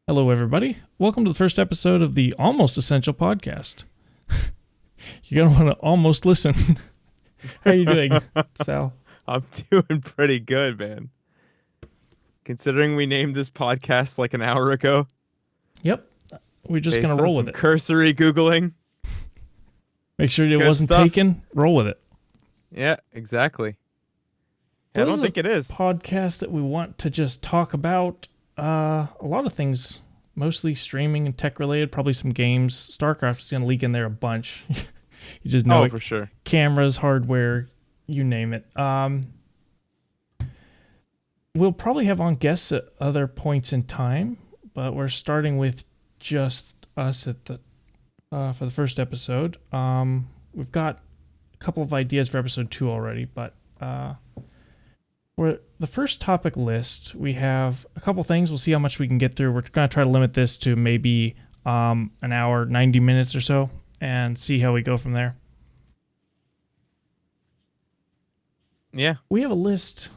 Hello, everybody. Welcome to the first episode of the Almost Essential podcast. You're going to want to almost listen. How are you doing, Sal? I'm doing pretty good, man. Considering we named this podcast like an hour ago, Yep. We're just based going to on roll some with it. cursory Googling. Make sure It's it good wasn't stuff. taken. Roll with it. Yeah, exactly. I This don't is think it is. Podcast that we want to just talk about a lot of things, mostly streaming and tech related, probably some games. StarCraft is going to leak in there a bunch. You just know Oh, it. for sure. Cameras, hardware, you name it. We'll probably have on guests at other points in time, but we're starting with just us at the for the first episode. We've got a couple of ideas for episode 2 already, but we're the first topic list. We have a couple things. We'll see how much we can get through. We're going to try to limit this to maybe an hour, 90 minutes or so, and see how we go from there. Yeah, We have a list.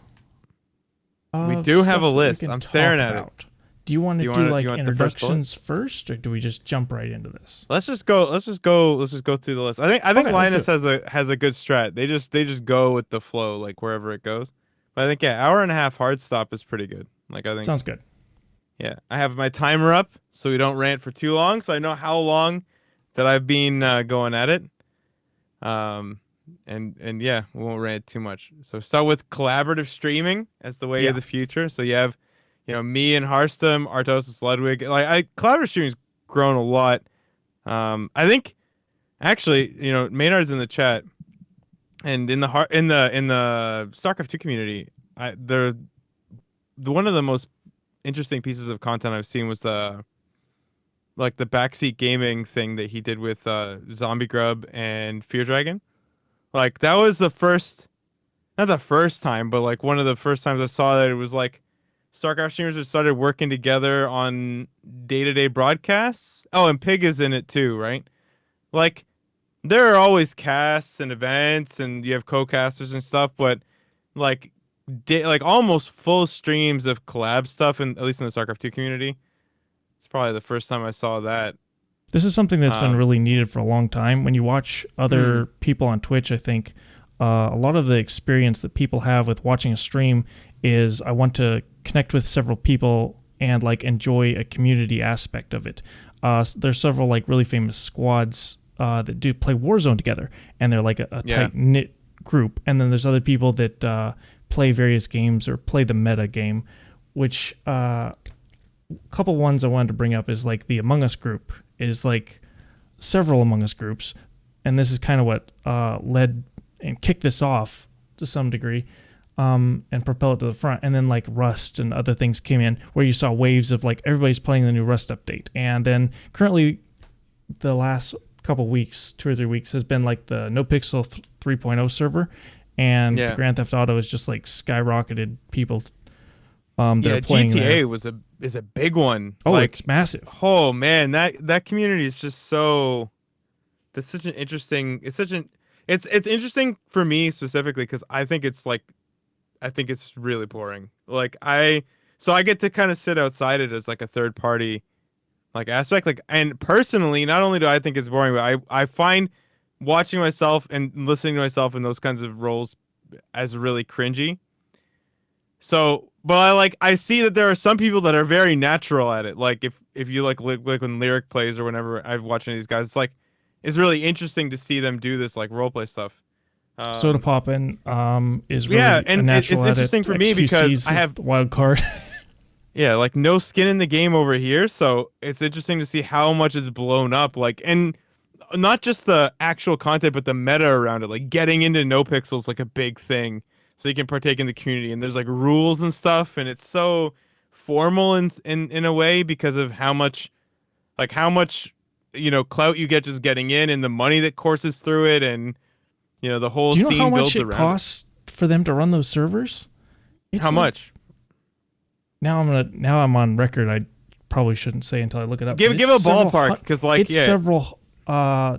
we do have a stuff that we list. can I'm staring talk at it. about. Do you want to Do you do wanna- like you want the first bullet? introductions first, or do we just jump right into this? Let's just go through the list. I think Okay, let's Linus do has a good strat. They just go with the flow, like wherever it goes. But I think hour and a half hard stop is pretty good. Like I think Sounds good. Yeah, I have my timer up so we don't rant for too long, so I know how long that I've been going at it. And yeah, we won't rant too much. So start with collaborative streaming as the way Yeah. of the future. So you have, me and Harstem, Artosis, Ludwig. Collaborative streaming's grown a lot. I think actually, Maynard's in the chat, and in the StarCraft 2 community, one of the most interesting pieces of content I've seen was the backseat gaming thing that he did with Zombie Grub and Fear Dragon. Like that was not the first time, but like one of the first times I saw that it was like StarCraft streamers had started working together on day-to-day broadcasts. Oh, and Pig is in it too, right? Like there are always casts and events, and you have co-casters and stuff, but like almost full streams of collab stuff, at least in the StarCraft 2 community. It's probably the first time I saw that. This is something that's been really needed for a long time. When you watch other people on Twitch, I think a lot of the experience that people have with watching a stream is I want to connect with several people and like enjoy a community aspect of it. There's several like really famous squads that do play Warzone together, and they're like a tight knit group. And then there's other people that play various games or play the meta game, which couple ones I wanted to bring up is like the Among Us group is like several Among Us groups, and this is kind of what led and kicked this off to some degree, and propel it to the front. And then like Rust and other things came in where you saw waves of like everybody's playing the new Rust update. And then currently the last couple weeks, 2 or 3 weeks, has been like the NoPixel 3.0 server, and Grand Theft Auto is just like skyrocketed people that are playing GTA there. is a big one. Oh, like, it's massive. Oh man, that community is just so. That's such an interesting. It's interesting for me specifically because I think it's really boring. So I get to kind of sit outside it as like a third party, like aspect. Like, and personally, not only do I think it's boring, but I find watching myself and listening to myself in those kinds of roles as really cringy. So, but I see that there are some people that are very natural at it. Like if you like when Lyric plays or whenever I've watched any of these guys, it's really interesting to see them do this like roleplay stuff. Soda Poppin is really and a natural it's interesting for me because I have the wild card. Yeah, like no skin in the game over here, so it's interesting to see how much is blown up. Like, and not just the actual content, but the meta around it. Like getting into NoPixel is like a big thing, so you can partake in the community. And there's like rules and stuff, and it's so formal in a way because of how much clout you get just getting in, and the money that courses through it, and the whole Do you know scene how much builds it around costs for them to run those servers? it. How much? Now I'm on record. I probably shouldn't say until I look it up. Give a ballpark, because it's several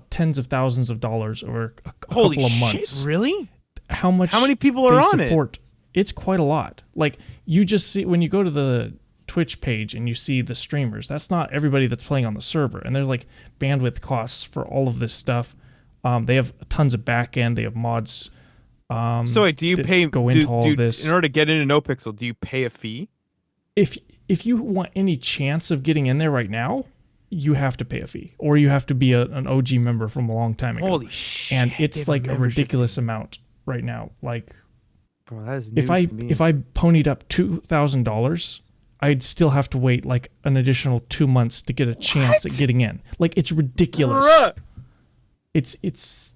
tens of thousands of dollars over a Holy couple of shit, months. really? How much? How many people are on it? It's quite a lot. Like you just see when you go to the Twitch page and you see the streamers. That's not everybody that's playing on the server. And there's like bandwidth costs for all of this stuff. They have tons of back end. They have mods. So wait, do you pay? Go into all this in order to get into NoPixel? Do you pay a fee? If you want any chance of getting in there right now, you have to pay a fee, or you have to be an OG member from a long time ago. Holy shit! And it's like a ridiculous amount right now. Like, bro, that is news to me. if I ponied up $2,000, I'd still have to wait like an additional 2 months to get a chance at getting in. Like, it's ridiculous. Bruh. It's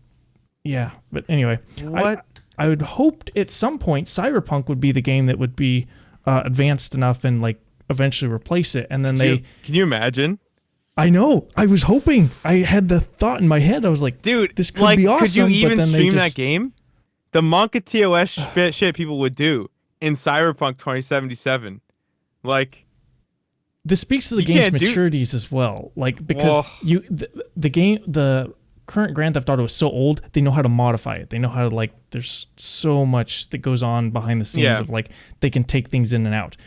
yeah. But anyway, what? I would hope at some point Cyberpunk would be the game that would be advanced enough and like eventually replace it. And then can you imagine? I know. I was hoping. I had the thought in my head. I was like, dude, this could be awesome. Could you even but then stream that game? The Monka TOS shit people would do in Cyberpunk 2077. Like, this speaks to the game's maturities as well. Like, because the current Grand Theft Auto is so old, they know how to modify it. They know how to, like, there's so much that goes on behind the scenes of like they can take things in and out.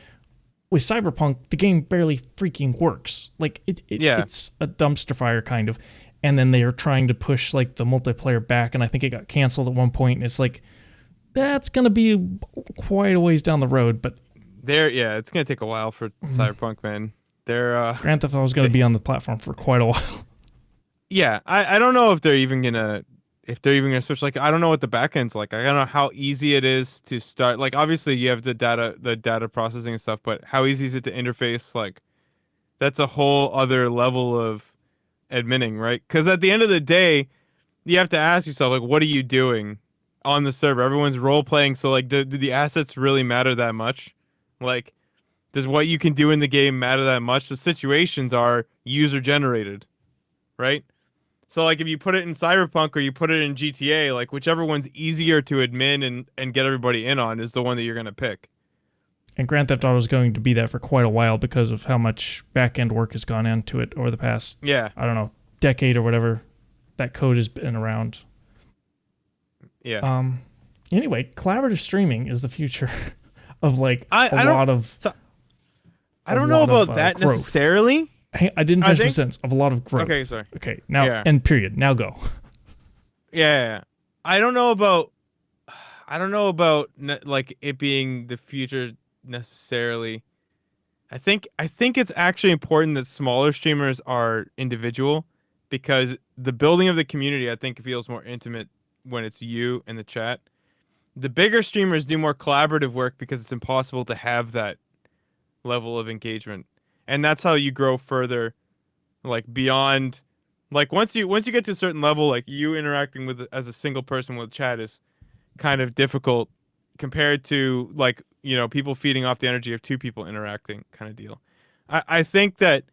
With Cyberpunk, the game barely freaking works. Like, it's a dumpster fire kind of. And then they are trying to push like the multiplayer back, and I think it got canceled at one point. And it's like, that's gonna be quite a ways down the road. But it's gonna take a while for Cyberpunk, man. Grand Theft Auto is gonna be on the platform for quite a while. Yeah, I don't know if they're even gonna switch. Like, I don't know what the backend's like. I don't know how easy it is to start. Like, obviously you have the data processing and stuff, but how easy is it to interface? Like, that's a whole other level of admitting, right? Because at the end of the day, you have to ask yourself, like, what are you doing on the server? Everyone's role playing, so like, do the assets really matter that much? Like, does what you can do in the game matter that much? The situations are user generated, right? So like, if you put it in Cyberpunk or you put it in GTA, like, whichever one's easier to admin and get everybody in on is the one that you're gonna pick. And Grand Theft Auto is going to be that for quite a while because of how much back-end work has gone into it over the past, I don't know, decade or whatever. That code has been around. Yeah. Anyway, collaborative streaming is the future of like I don't know about that growth. necessarily. I didn't finish the sentence. Of a lot of growth. Okay, sorry. Okay, now end period. Now go. Yeah. I don't know about like it being the future necessarily. I think it's actually important that smaller streamers are individual, because the building of the community, I think, feels more intimate when it's you and the chat. The bigger streamers do more collaborative work because it's impossible to have that level of engagement. And that's how you grow further, like, beyond, like, once you get to a certain level, like, you interacting with as a single person with chat is kind of difficult compared to, like, you know, people feeding off the energy of two people interacting kind of deal. I think that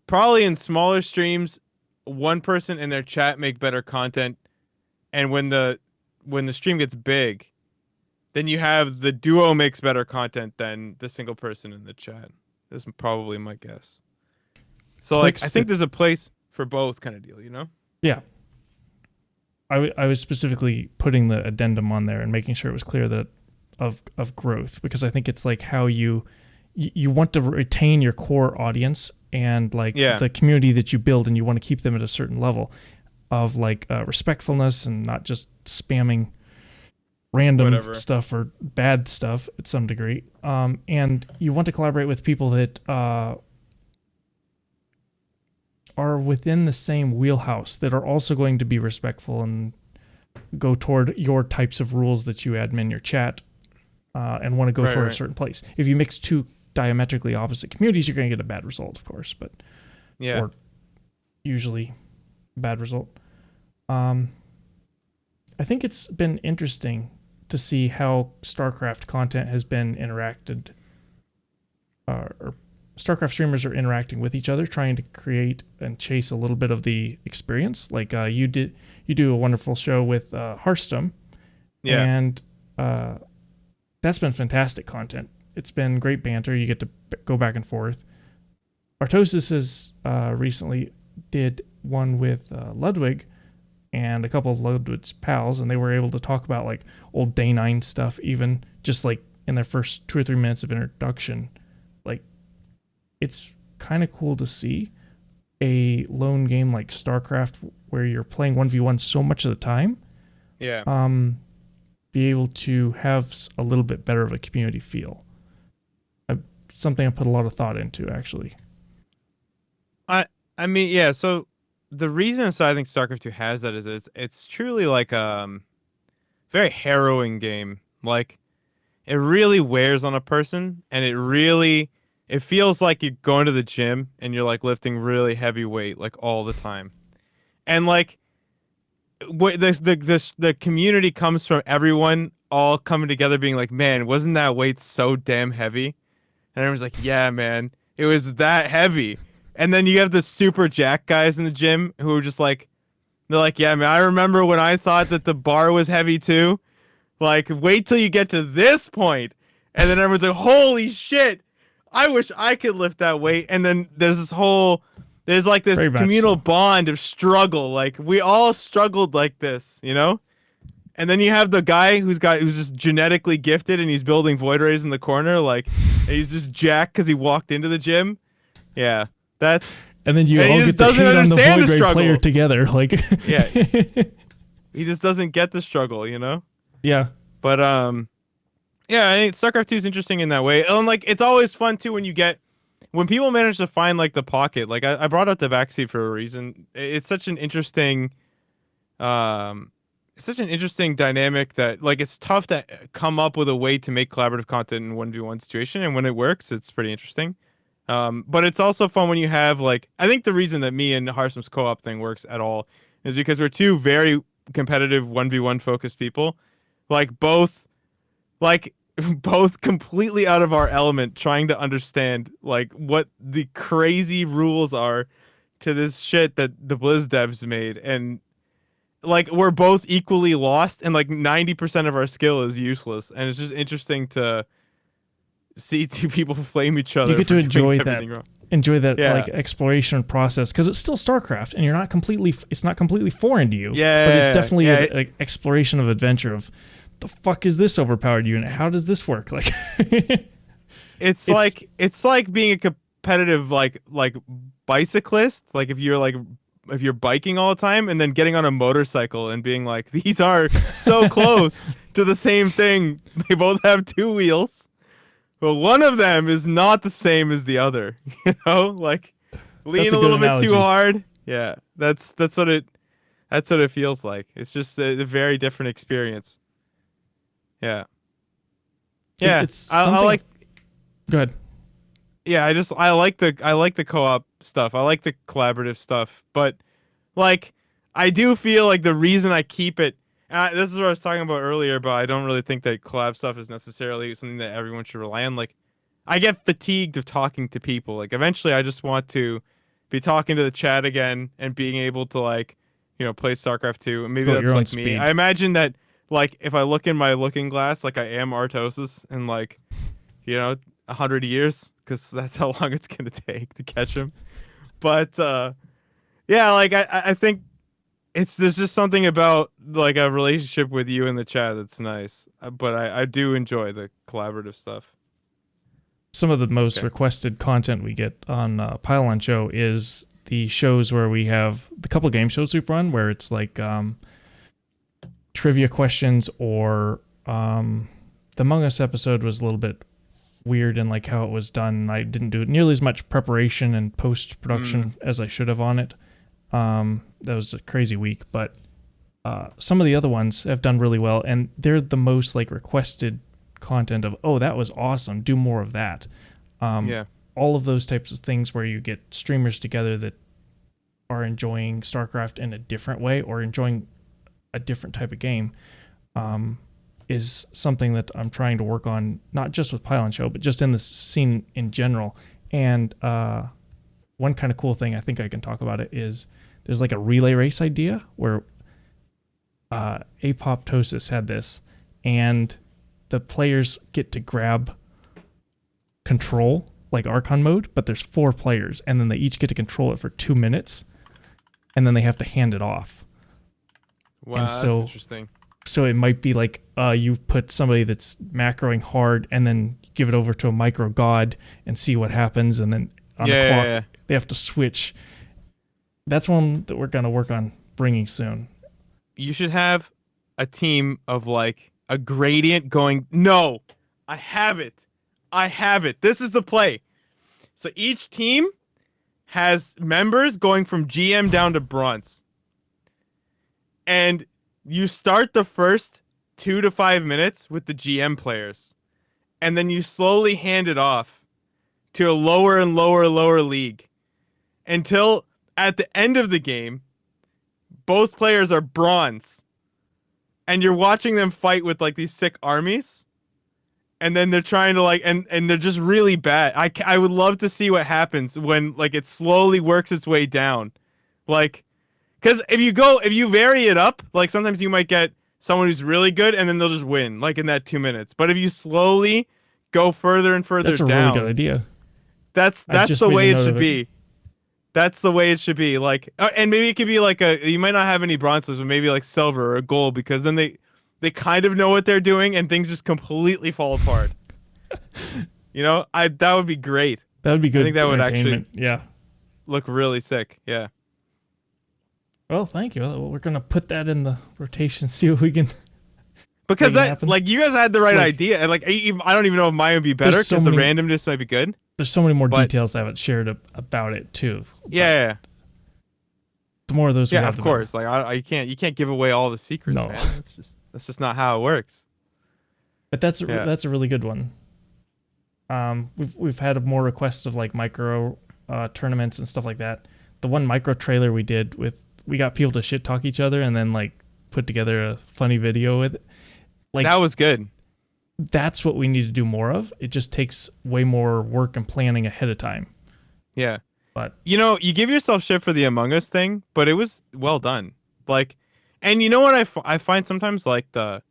probably in smaller streams, one person and their chat make better content, and when the stream gets big, then you have the duo makes better content than the single person in the chat. That's probably my guess. So, like, I think there's a place for both kind of deal, you know? Yeah. I was specifically putting the addendum on there and making sure it was clear that of growth, because I think it's like how you want to retain your core audience and like the community that you build, and you want to keep them at a certain level of like respectfulness and not just spamming random stuff or bad stuff at some degree. And you want to collaborate with people that are within the same wheelhouse, that are also going to be respectful and go toward your types of rules that you admin your chat, and want to go toward a certain place. If you mix two diametrically opposite communities, you're going to get a bad result, of course, but or usually bad result. I think it's been interesting to see how StarCraft content has been interacted, or StarCraft streamers are interacting with each other, trying to create and chase a little bit of the experience. Like you do a wonderful show with Hearthstone, and that's been fantastic content. It's been great banter. You get to go back and forth. Artosis has recently did one with Ludwig and a couple of Ludwig's pals, and they were able to talk about like old Day 9 stuff, even just like in their first 2 or 3 minutes of introduction. Like it's kind of cool to see a lone game like StarCraft where you're playing 1v1 so much of the time. Yeah. Be able to have a little bit better of a community feel. Something I put a lot of thought into, actually. I mean, yeah, so the reason so I think StarCraft 2 has that is it's truly like very harrowing game. Like it really wears on a person, and it feels like you're going to the gym and you're like lifting really heavy weight like all the time. And like the community comes from everyone all coming together being like, "Man, wasn't that weight so damn heavy?" And everyone's like, "Yeah, man, it was that heavy." And then you have the super jack guys in the gym who are just like, they're like, "Yeah, man, I remember when I thought that the bar was heavy too. Like, wait till you get to this point." And then everyone's like, "Holy shit, I wish I could lift that weight." And then there's like this communal bond of struggle. Like, we all struggled like this, you know? And then you have the guy who's just genetically gifted and he's building void rays in the corner, like, and he's just jacked because he walked into the gym. Yeah. And then you all get to hate on the void ray player together, like. Yeah. He just doesn't get the struggle, you know? Yeah. But yeah, I think StarCraft 2 is interesting in that way. And like it's always fun too when people manage to find like the pocket. Like I brought up the backseat for a reason. It's such an interesting dynamic that like it's tough to come up with a way to make collaborative content in 1v1 situation, and when it works, it's pretty interesting. But it's also fun when you have like I think the reason that me and Harsum's co-op thing works at all is because we're two very competitive 1v1 focused people. Like both completely out of our element trying to understand like what the crazy rules are to this shit that the Blizz devs made, and like we're both equally lost, and like 90% of our skill is useless, and it's just interesting to see two people flame each other. You get to enjoy that yeah. like exploration process because it's still StarCraft and it's not completely foreign to you. Yeah, but it's definitely an exploration of adventure of the fuck is this overpowered unit? How does this work? Like it's like being a competitive like bicyclist. Like if you're biking all the time and then getting on a motorcycle and being like, these are so close to the same thing. They both have two wheels, but one of them is not the same as the other. You know, like lean a little bit too hard. Yeah, that's what it feels like. It's just a very different experience. Yeah. Yeah. I like. Go ahead. Yeah, I like the co-op stuff. I like the collaborative stuff, but like I do feel like the reason I keep it. This is what I was talking about earlier, but I don't really think that collab stuff is necessarily something that everyone should rely on. Like, I get fatigued of talking to people. Like, eventually, I just want to be talking to the chat again and being able to like, play StarCraft 2. And maybe that's like me. Speed. I imagine that. Like, if I look in my looking glass, like I am Artosis in like, 100 years, because that's how long it's gonna take to catch him. But yeah, like I think there's just something about like a relationship with you in the chat that's nice. But I do enjoy the collaborative stuff. Some of the most requested content we get on Pylon Show is the shows where we have the couple of game shows we've run where it's like trivia questions, or the Among Us episode was a little bit weird in like how it was done. I didn't do nearly as much preparation and post-production as I should have on it. That was a crazy week, but some of the other ones have done really well, and they're the most like requested content of, oh, that was awesome, do more of that. All of those types of things where you get streamers together that are enjoying StarCraft in a different way or enjoying a different type of game is something that I'm trying to work on, not just with Pylon Show, but just in the scene in general. And one kind of cool thing I think I can talk about it is there's like a relay race idea where Apoptosis had this, and the players get to grab control like Archon mode, but there's 4 players, and then they each get to control it for 2 minutes, and then they have to hand it off. Wow, that's interesting. So it might be like you put somebody that's macroing hard and then give it over to a micro god and see what happens, and then on the clock. They have to switch. That's one that we're gonna work on bringing soon. You should have a team of like a gradient going. No, I have it. This is the play. So each team has members going from GM down to bronze. And you start the first 2 to 5 minutes with the GM players. And then you slowly hand it off to a lower and lower league until at the end of the game, both players are bronze. And you're watching them fight with like these sick armies. And then they're trying to like, and they're just really bad. I would love to see what happens when like it slowly works its way down. Like, because if you vary it up, like sometimes you might get someone who's really good and then they'll just win like in that 2 minutes. But if you slowly go further and further down. That's a really good idea. That's the way it should be. That's the way it should be. Like, and maybe it could be like you might not have any bronzes, but maybe like silver or gold, because then they kind of know what they're doing and things just completely fall apart. You know, that would be great. That would be good. I think that would actually look really sick. Yeah. Well, thank you. Well, we're gonna put that in the rotation, see what we can. Because that, like, you guys had the right idea, and like, I don't even know if mine would be better because the randomness might be good. There's so many more details I haven't shared about it too. Yeah. The more of those, we have, of course. Like, you can't give away all the secrets, man. That's just not how it works. But that's a really good one. We've had more requests of like micro tournaments and stuff like that. The one micro trailer we did we got people to shit talk each other and then like put together a funny video with it. Like, that was good. That's what we need to do more of. It just takes way more work and planning ahead of time. Yeah. But you know, you give yourself shit for the Among Us thing, but it was well done. Like, and you know what I find sometimes, like, the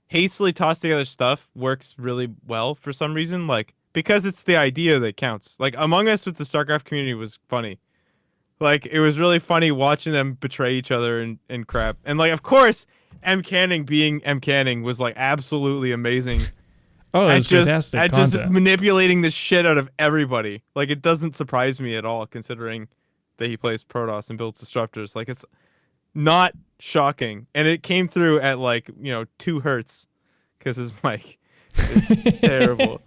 hastily tossed together stuff works really well for some reason, like, because it's the idea that counts. Like, Among Us with the StarCraft community was funny. Like, it was really funny watching them betray each other and crap. And, like, of course, M. Canning being M. Canning was, like, absolutely amazing. Oh, it was fantastic at just manipulating the shit out of everybody. Like, it doesn't surprise me at all, considering that he plays Protoss and builds disruptors. Like, it's not shocking. And it came through at, like, 2 hertz, because his mic is terrible.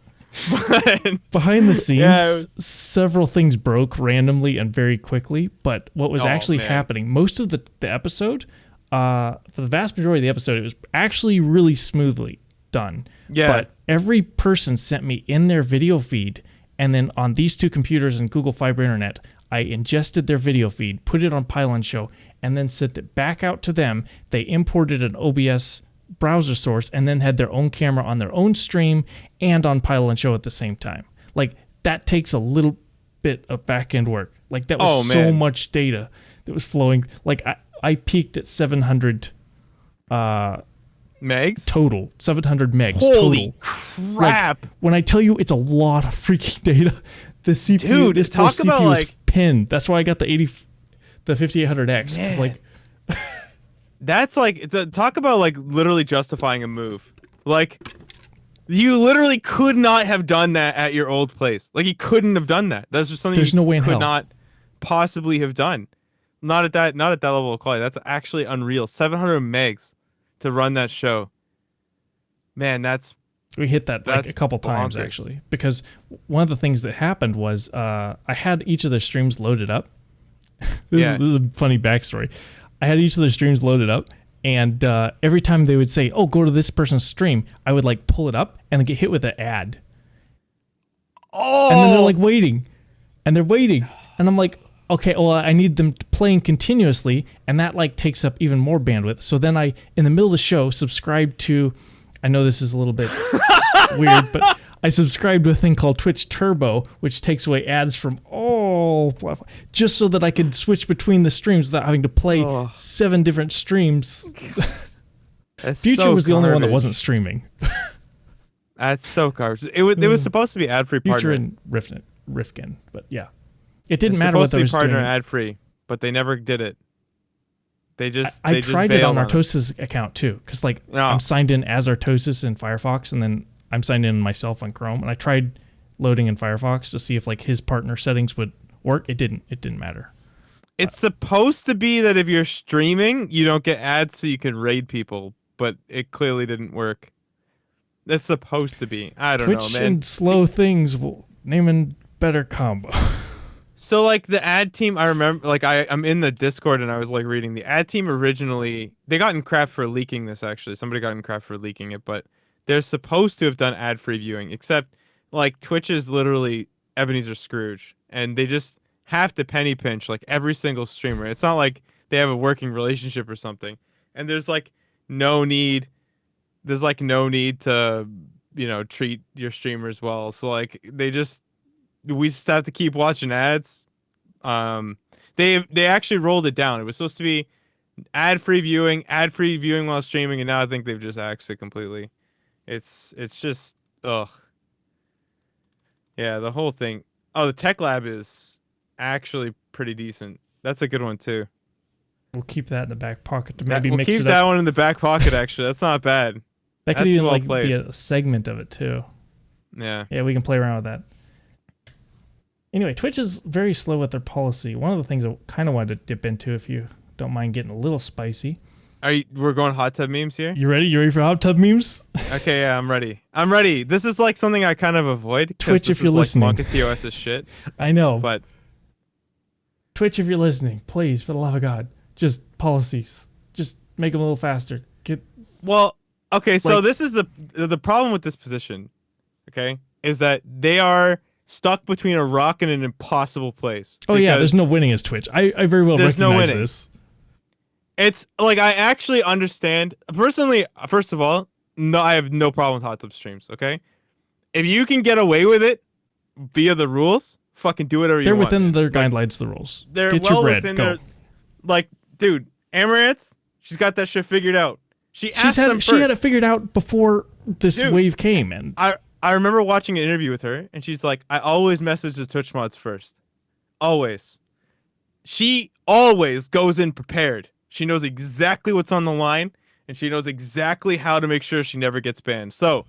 But, behind the scenes, several things broke randomly and very quickly. But what was actually happening, most of the episode, for the vast majority of the episode, it was actually really smoothly done. Yeah. But every person sent me in their video feed, and then on these 2 computers and Google Fiber Internet, I ingested their video feed, put it on Pylon Show, and then sent it back out to them. They imported an OBS browser source and then had their own camera on their own stream and on Pylon Show at the same time. Like, that takes a little bit of back-end work. Like, that was so much data that was flowing. Like, I peaked at 700 megs total. 700 megs Holy total. Crap. Like, when I tell you it's a lot of freaking data, the CPU, dude, talk about CPU like is pinned. That's why I got the 5800X. Yeah. Like, that's like, talk about like literally justifying a move. Like, you literally could not have done that at your old place. Like, you couldn't have done that. That's just something no way in could hell. Not possibly have done. Not at that level of quality. That's actually unreal. 700 megs to run that show. Man, we hit that like a couple times actually, because one of the things that happened was I had each of their streams loaded up. This is a funny backstory. I had each of their streams loaded up, and every time they would say, "Oh, go to this person's stream," I would like pull it up and then get hit with an ad. Oh, and then they're like waiting, and I'm like, okay, well, I need them playing continuously, and that like takes up even more bandwidth. So then I, in the middle of the show, subscribed to, I know this is a little bit weird, but I subscribed to a thing called Twitch Turbo, which takes away ads from all platforms, just so that I could switch between the streams without having to play 7 different streams. Future was the only one that wasn't streaming. That's so garbage. It was supposed to be ad-free partner. Future and Rifkin, but yeah. It didn't matter what they were doing. Partner ad-free, but they never did it. I tried it on Artosis' account too, because I'm signed in as Artosis in Firefox, and then I'm signed in myself on Chrome, and I tried loading in Firefox to see if like his partner settings would work. It didn't. It didn't matter. It's supposed to be that if you're streaming, you don't get ads so you can raid people, but it clearly didn't work. That's supposed to be. I don't know, Twitch man. and slow things will name a better combo. So like the ad team, I remember, like I'm in the Discord and I was like reading the ad team originally. They got in crap for leaking this. Actually, somebody got in crap for leaking it, but they're supposed to have done ad-free viewing. Except like Twitch is literally Ebenezer Scrooge, and they just have to penny pinch like every single streamer. It's not like they have a working relationship or something. And there's like no need. There's like no need to treat your streamers well. So like we just have to keep watching ads. They actually rolled it down. It was supposed to be ad-free viewing while streaming, and now I think they've just axed it completely. It's just ugh. Yeah, the whole thing. Oh, the Tech Lab is actually pretty decent. That's a good one too. We'll keep that in the back pocket to maybe we'll mix keep it up. that one in the back pocket. Actually, that's not bad. That could That's even well like played. be a segment of it too. Yeah. Yeah, we can play around with that. Anyway, Twitch is very slow with their policy. One of the things I kind of wanted to dip into, if you don't mind getting a little spicy. We're going hot tub memes here? You ready? You ready for hot tub memes? Okay, yeah, I'm ready. This is like something I kind of avoid. Twitch, if you're like listening. Monka TOS's shit. I know. But Twitch, if you're listening, please, for the love of God, just policies. Just make them a little faster. Well, okay, so like, this is the problem with this position, okay, is that they are stuck between a rock and an impossible place. Oh yeah, there's no winning as Twitch. I very well recognize this. It's like I actually understand. Personally, first of all, no, I have no problem with hot tub streams, okay? If you can get away with it via the rules, fucking do whatever you want. They're within their guidelines, the rules. They're Get well your bread. within Go. their, like, dude, Amaranth, she's got that shit figured out. She had it figured out before this wave came, and I remember watching an interview with her, and she's like, I always message the Twitch mods first. Always. She always goes in prepared. She knows exactly what's on the line, and she knows exactly how to make sure she never gets banned. So,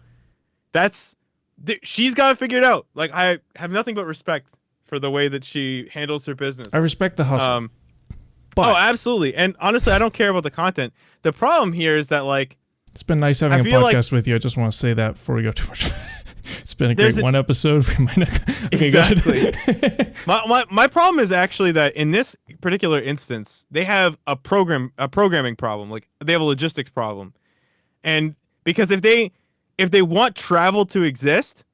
she's got it figured out. Like, I have nothing but respect for the way that she handles her business. I respect the hustle. Oh, absolutely. And honestly, I don't care about the content. The problem here is that, like, it's been nice having a podcast with you. I just want to say that before we go too much. It's been a great one episode. We might not. Okay, exactly. my problem is actually that in this particular instance, they have a programming problem. Like, they have a logistics problem, and because if they want travel to exist,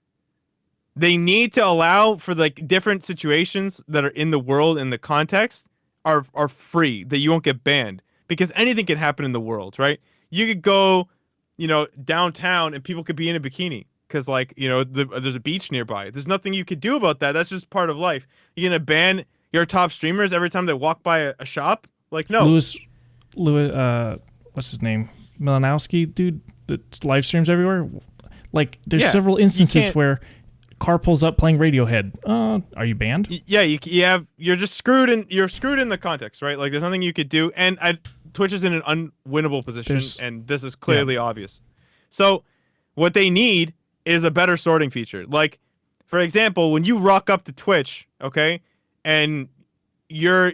they need to allow for like different situations that are in the world in the context are free, that you won't get banned, because anything can happen in the world, right? You could go, downtown and people could be in a bikini because, like, there's a beach nearby. There's nothing you could do about that. That's just part of life. You're gonna ban your top streamers every time they walk by a shop? Like, no. Louis, what's his name? Milanowski, dude, that live streams everywhere. Like, there's several instances where car pulls up playing Radiohead. Are you banned? Yeah, you're just screwed in. You're screwed in the context, right? Like, there's nothing you could do, and Twitch is in an unwinnable position, and this is clearly obvious. So, what they need is a better sorting feature. Like, for example, when you rock up to Twitch, okay, and you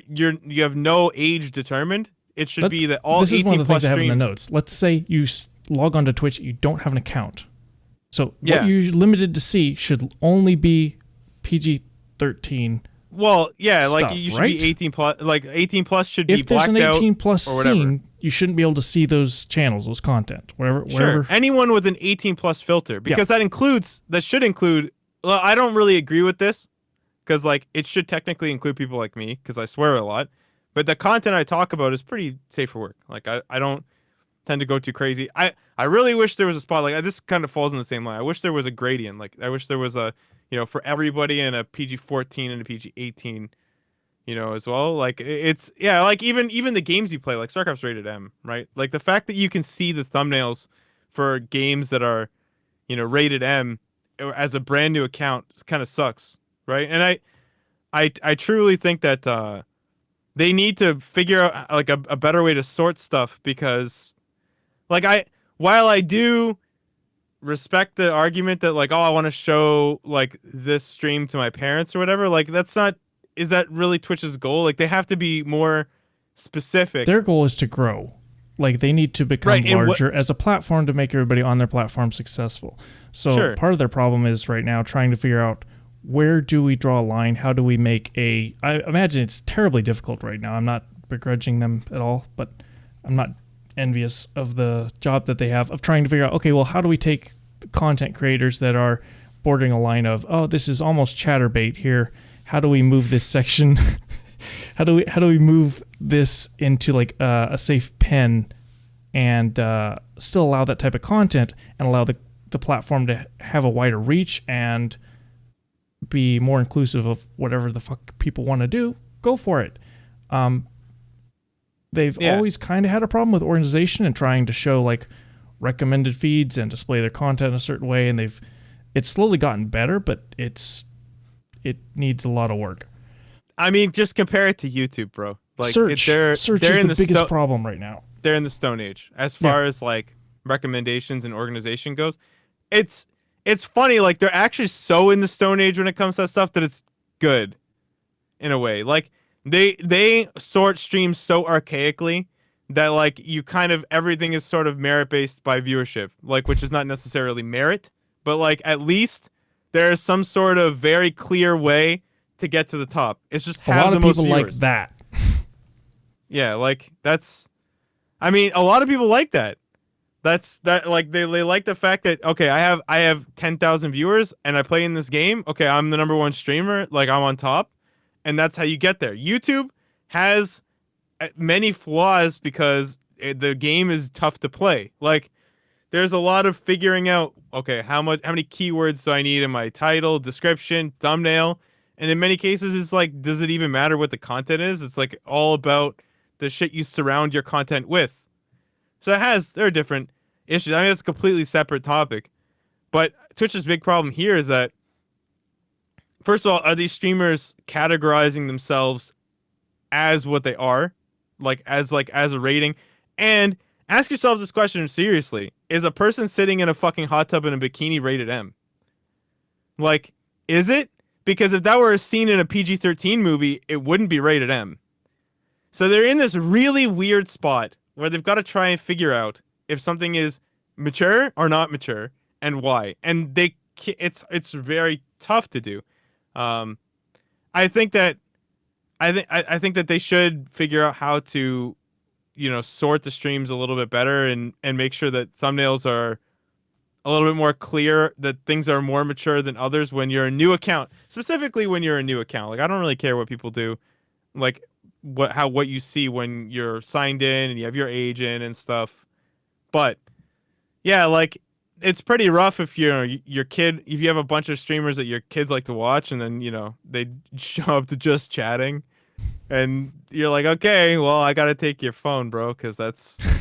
have no age determined, it should be that all 18 plus streams. This is one of the things I have in the notes. Let's say you log on to Twitch, you don't have an account. So what you're limited to see should only be PG-13. Well, yeah, stuff, like you should right? be 18 plus. Like 18 plus should be blacked out. If there's an 18 plus scene, you shouldn't be able to see those channels, those content, wherever. Anyone with an 18 plus filter, because that should include. Well, I don't really agree with this, because like it should technically include people like me, because I swear a lot. But the content I talk about is pretty safe for work. Like I don't tend to go too crazy. I really wish there was a spot, like, this kind of falls in the same line. I wish there was a gradient. Like, I wish there was a, for everybody in a PG-14 and a PG-18, as well. Like, it's, like even the games you play, like StarCraft's rated M, right? Like, the fact that you can see the thumbnails for games that are, rated M as a brand new account kind of sucks, right? And I truly think that they need to figure out like a better way to sort stuff, because like while I do respect the argument that like, oh, I want to show like this stream to my parents or whatever. Like that's not, is that really Twitch's goal? Like they have to be more specific. Their goal is to grow. Like they need to become larger as a platform to make everybody on their platform successful. So part of their problem is right now trying to figure out, where do we draw a line? How do we make I imagine it's terribly difficult right now. I'm not begrudging them at all, but I'm not envious of the job that they have of trying to figure out, okay, well, how do we take content creators that are bordering a line of, oh, this is almost chatterbait here. How do we move this section? how do we move this into like a safe pen and still allow that type of content and allow the platform to have a wider reach and be more inclusive of whatever the fuck people want to do? Go for it. They've always kind of had a problem with organization and trying to show like recommended feeds and display their content a certain way, and it's slowly gotten better, but it needs a lot of work. I mean, just compare it to YouTube, bro. Like search is the biggest problem right now. They're in the Stone Age as far as like recommendations and organization goes. It's funny, like they're actually so in the Stone Age when it comes to that stuff that it's good in a way. Like they sort streams so archaically that like you kind of, everything is sort of merit based by viewership, like, which is not necessarily merit, but like at least there's some sort of very clear way to get to the top. It's just have the most viewers. A lot of people like that. Yeah, like that's, I mean, a lot of people like that. Like they like the fact that, okay, I have 10,000 viewers and I play in this game. Okay, I'm the #1 streamer, like I'm on top, and that's how you get there. YouTube has many flaws because the game is tough to play. Like there's a lot of figuring out, okay, how many keywords do I need in my title, description, thumbnail? And in many cases it's like, does it even matter what the content is? It's like all about the shit you surround your content with. So there are different issues. I mean, it's a completely separate topic. But Twitch's big problem here is that, first of all, are these streamers categorizing themselves as what they are? Like as a rating? And ask yourselves this question seriously. Is a person sitting in a fucking hot tub in a bikini rated M? Like, is it? Because if that were a scene in a PG-13 movie, it wouldn't be rated M. So they're in this really weird spot where they've got to try and figure out if something is mature or not mature and why. And it's very tough to do. I think that they should figure out how to, sort the streams a little bit better and make sure that thumbnails are a little bit more clear, that things are more mature than others when you're a new account. Specifically when you're a new account. Like I don't really care what people do. Like what you see when you're signed in and you have your age in and stuff. But yeah, like it's pretty rough if your kid, if you have a bunch of streamers that your kids like to watch and then, they show up to just chatting and you're like, okay, well, I got to take your phone, bro, cuz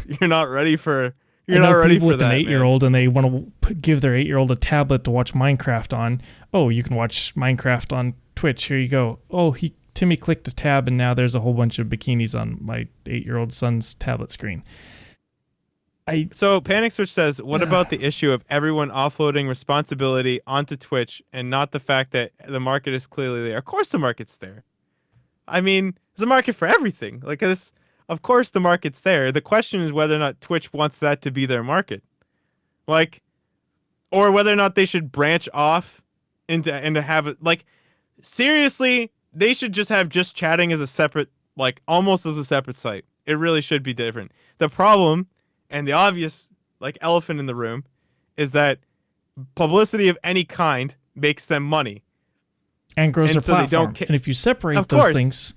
you're not ready for with that, an 8-year-old and they want to give their 8-year-old a tablet to watch Minecraft on. Oh, you can watch Minecraft on Twitch. Here you go. Oh, Timmy clicked a tab and now there's a whole bunch of bikinis on my 8-year-old son's tablet screen. So Panic Switch says, what about the issue of everyone offloading responsibility onto Twitch and not the fact that the market is clearly there? Of course the market's there. I mean, there's a market for everything. Like this, of course the market's there. The question is whether or not Twitch wants that to be their market. Like, or whether or not they should branch off into and to have it, like, seriously, they should just have just chatting as a separate, like almost as a separate site. It really should be different. The problem and the obvious, like, elephant in the room is that publicity of any kind makes them money. And grows their platform. And if you separate those things,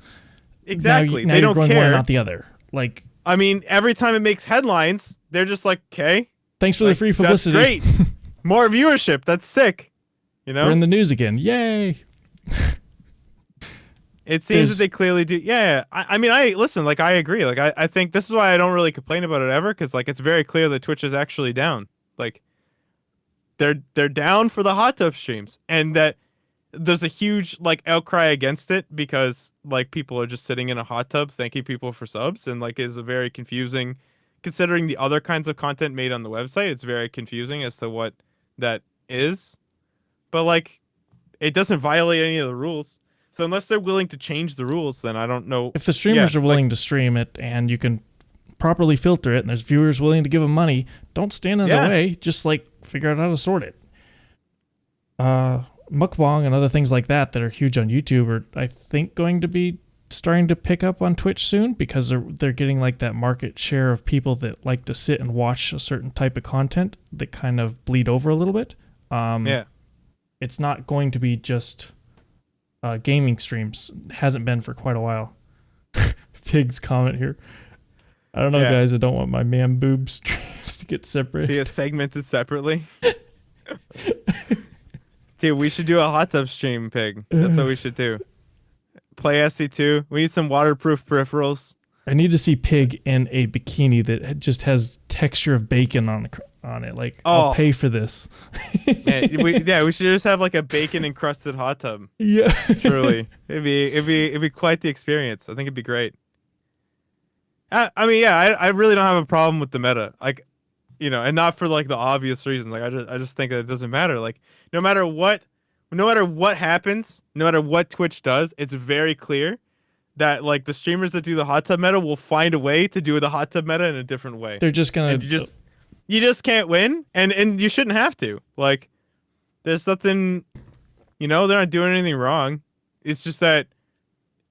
exactly, now they you're don't going care. one, not the other. Like, I mean, every time it makes headlines, they're just like, okay, thanks for the free publicity. That's great. More viewership. That's sick. We're in the news again. Yay. It seems that they clearly do. Yeah. I mean, I agree. Like, I think this is why I don't really complain about it ever. Cause like, it's very clear that Twitch is actually down. Like they're down for the hot tub streams and that there's a huge like outcry against it because like people are just sitting in a hot tub thanking people for subs and like is a very confusing, considering the other kinds of content made on the website. It's very confusing as to what that is, but like it doesn't violate any of the rules. So unless they're willing to change the rules, then I don't know. If the streamers are willing to stream it and you can properly filter it and there's viewers willing to give them money, don't stand in the way. Just like figure out how to sort it. Mukbang and other things like that are huge on YouTube are, I think, going to be starting to pick up on Twitch soon because they're getting like that market share of people that like to sit and watch a certain type of content that kind of bleed over a little bit. It's not going to be just gaming streams. Hasn't been for quite a while. Pig's comment here. I don't know, guys. I don't want my man boob streams to get separated. See it segmented separately. Dude, we should do a hot tub stream, Pig. That's what we should do. Play SC2. We need some waterproof peripherals. I need to see Pig in a bikini that just has texture of bacon on it. Like, I'll pay for this. We should just have like a bacon encrusted hot tub. Yeah, truly, it'd be quite the experience. I think it'd be great. I really don't have a problem with the meta, like, and not for like the obvious reasons. Like, I just think that it doesn't matter. Like, no matter what happens, no matter what Twitch does, it's very clear that like the streamers that do the hot tub meta will find a way to do the hot tub meta in a different way. They're just gonna you just can't win, and you shouldn't have to. Like, there's nothing, they're not doing anything wrong. It's just that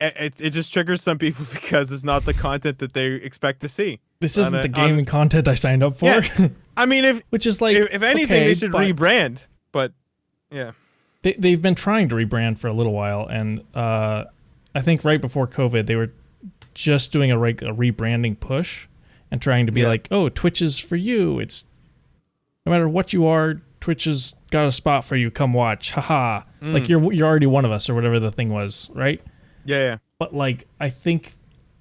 it just triggers some people because it's not the content that they expect to see. This isn't the gaming content I signed up for. Yeah. I mean, which is like, if anything, they should rebrand. But yeah, they've been trying to rebrand for a little while, and I think right before COVID, they were just doing a rebranding push and trying to be like, oh, Twitch is for you. It's no matter what you are, Twitch has got a spot for you. Come watch. Haha. Like you're already one of us or whatever the thing was, right? Yeah. But like, I think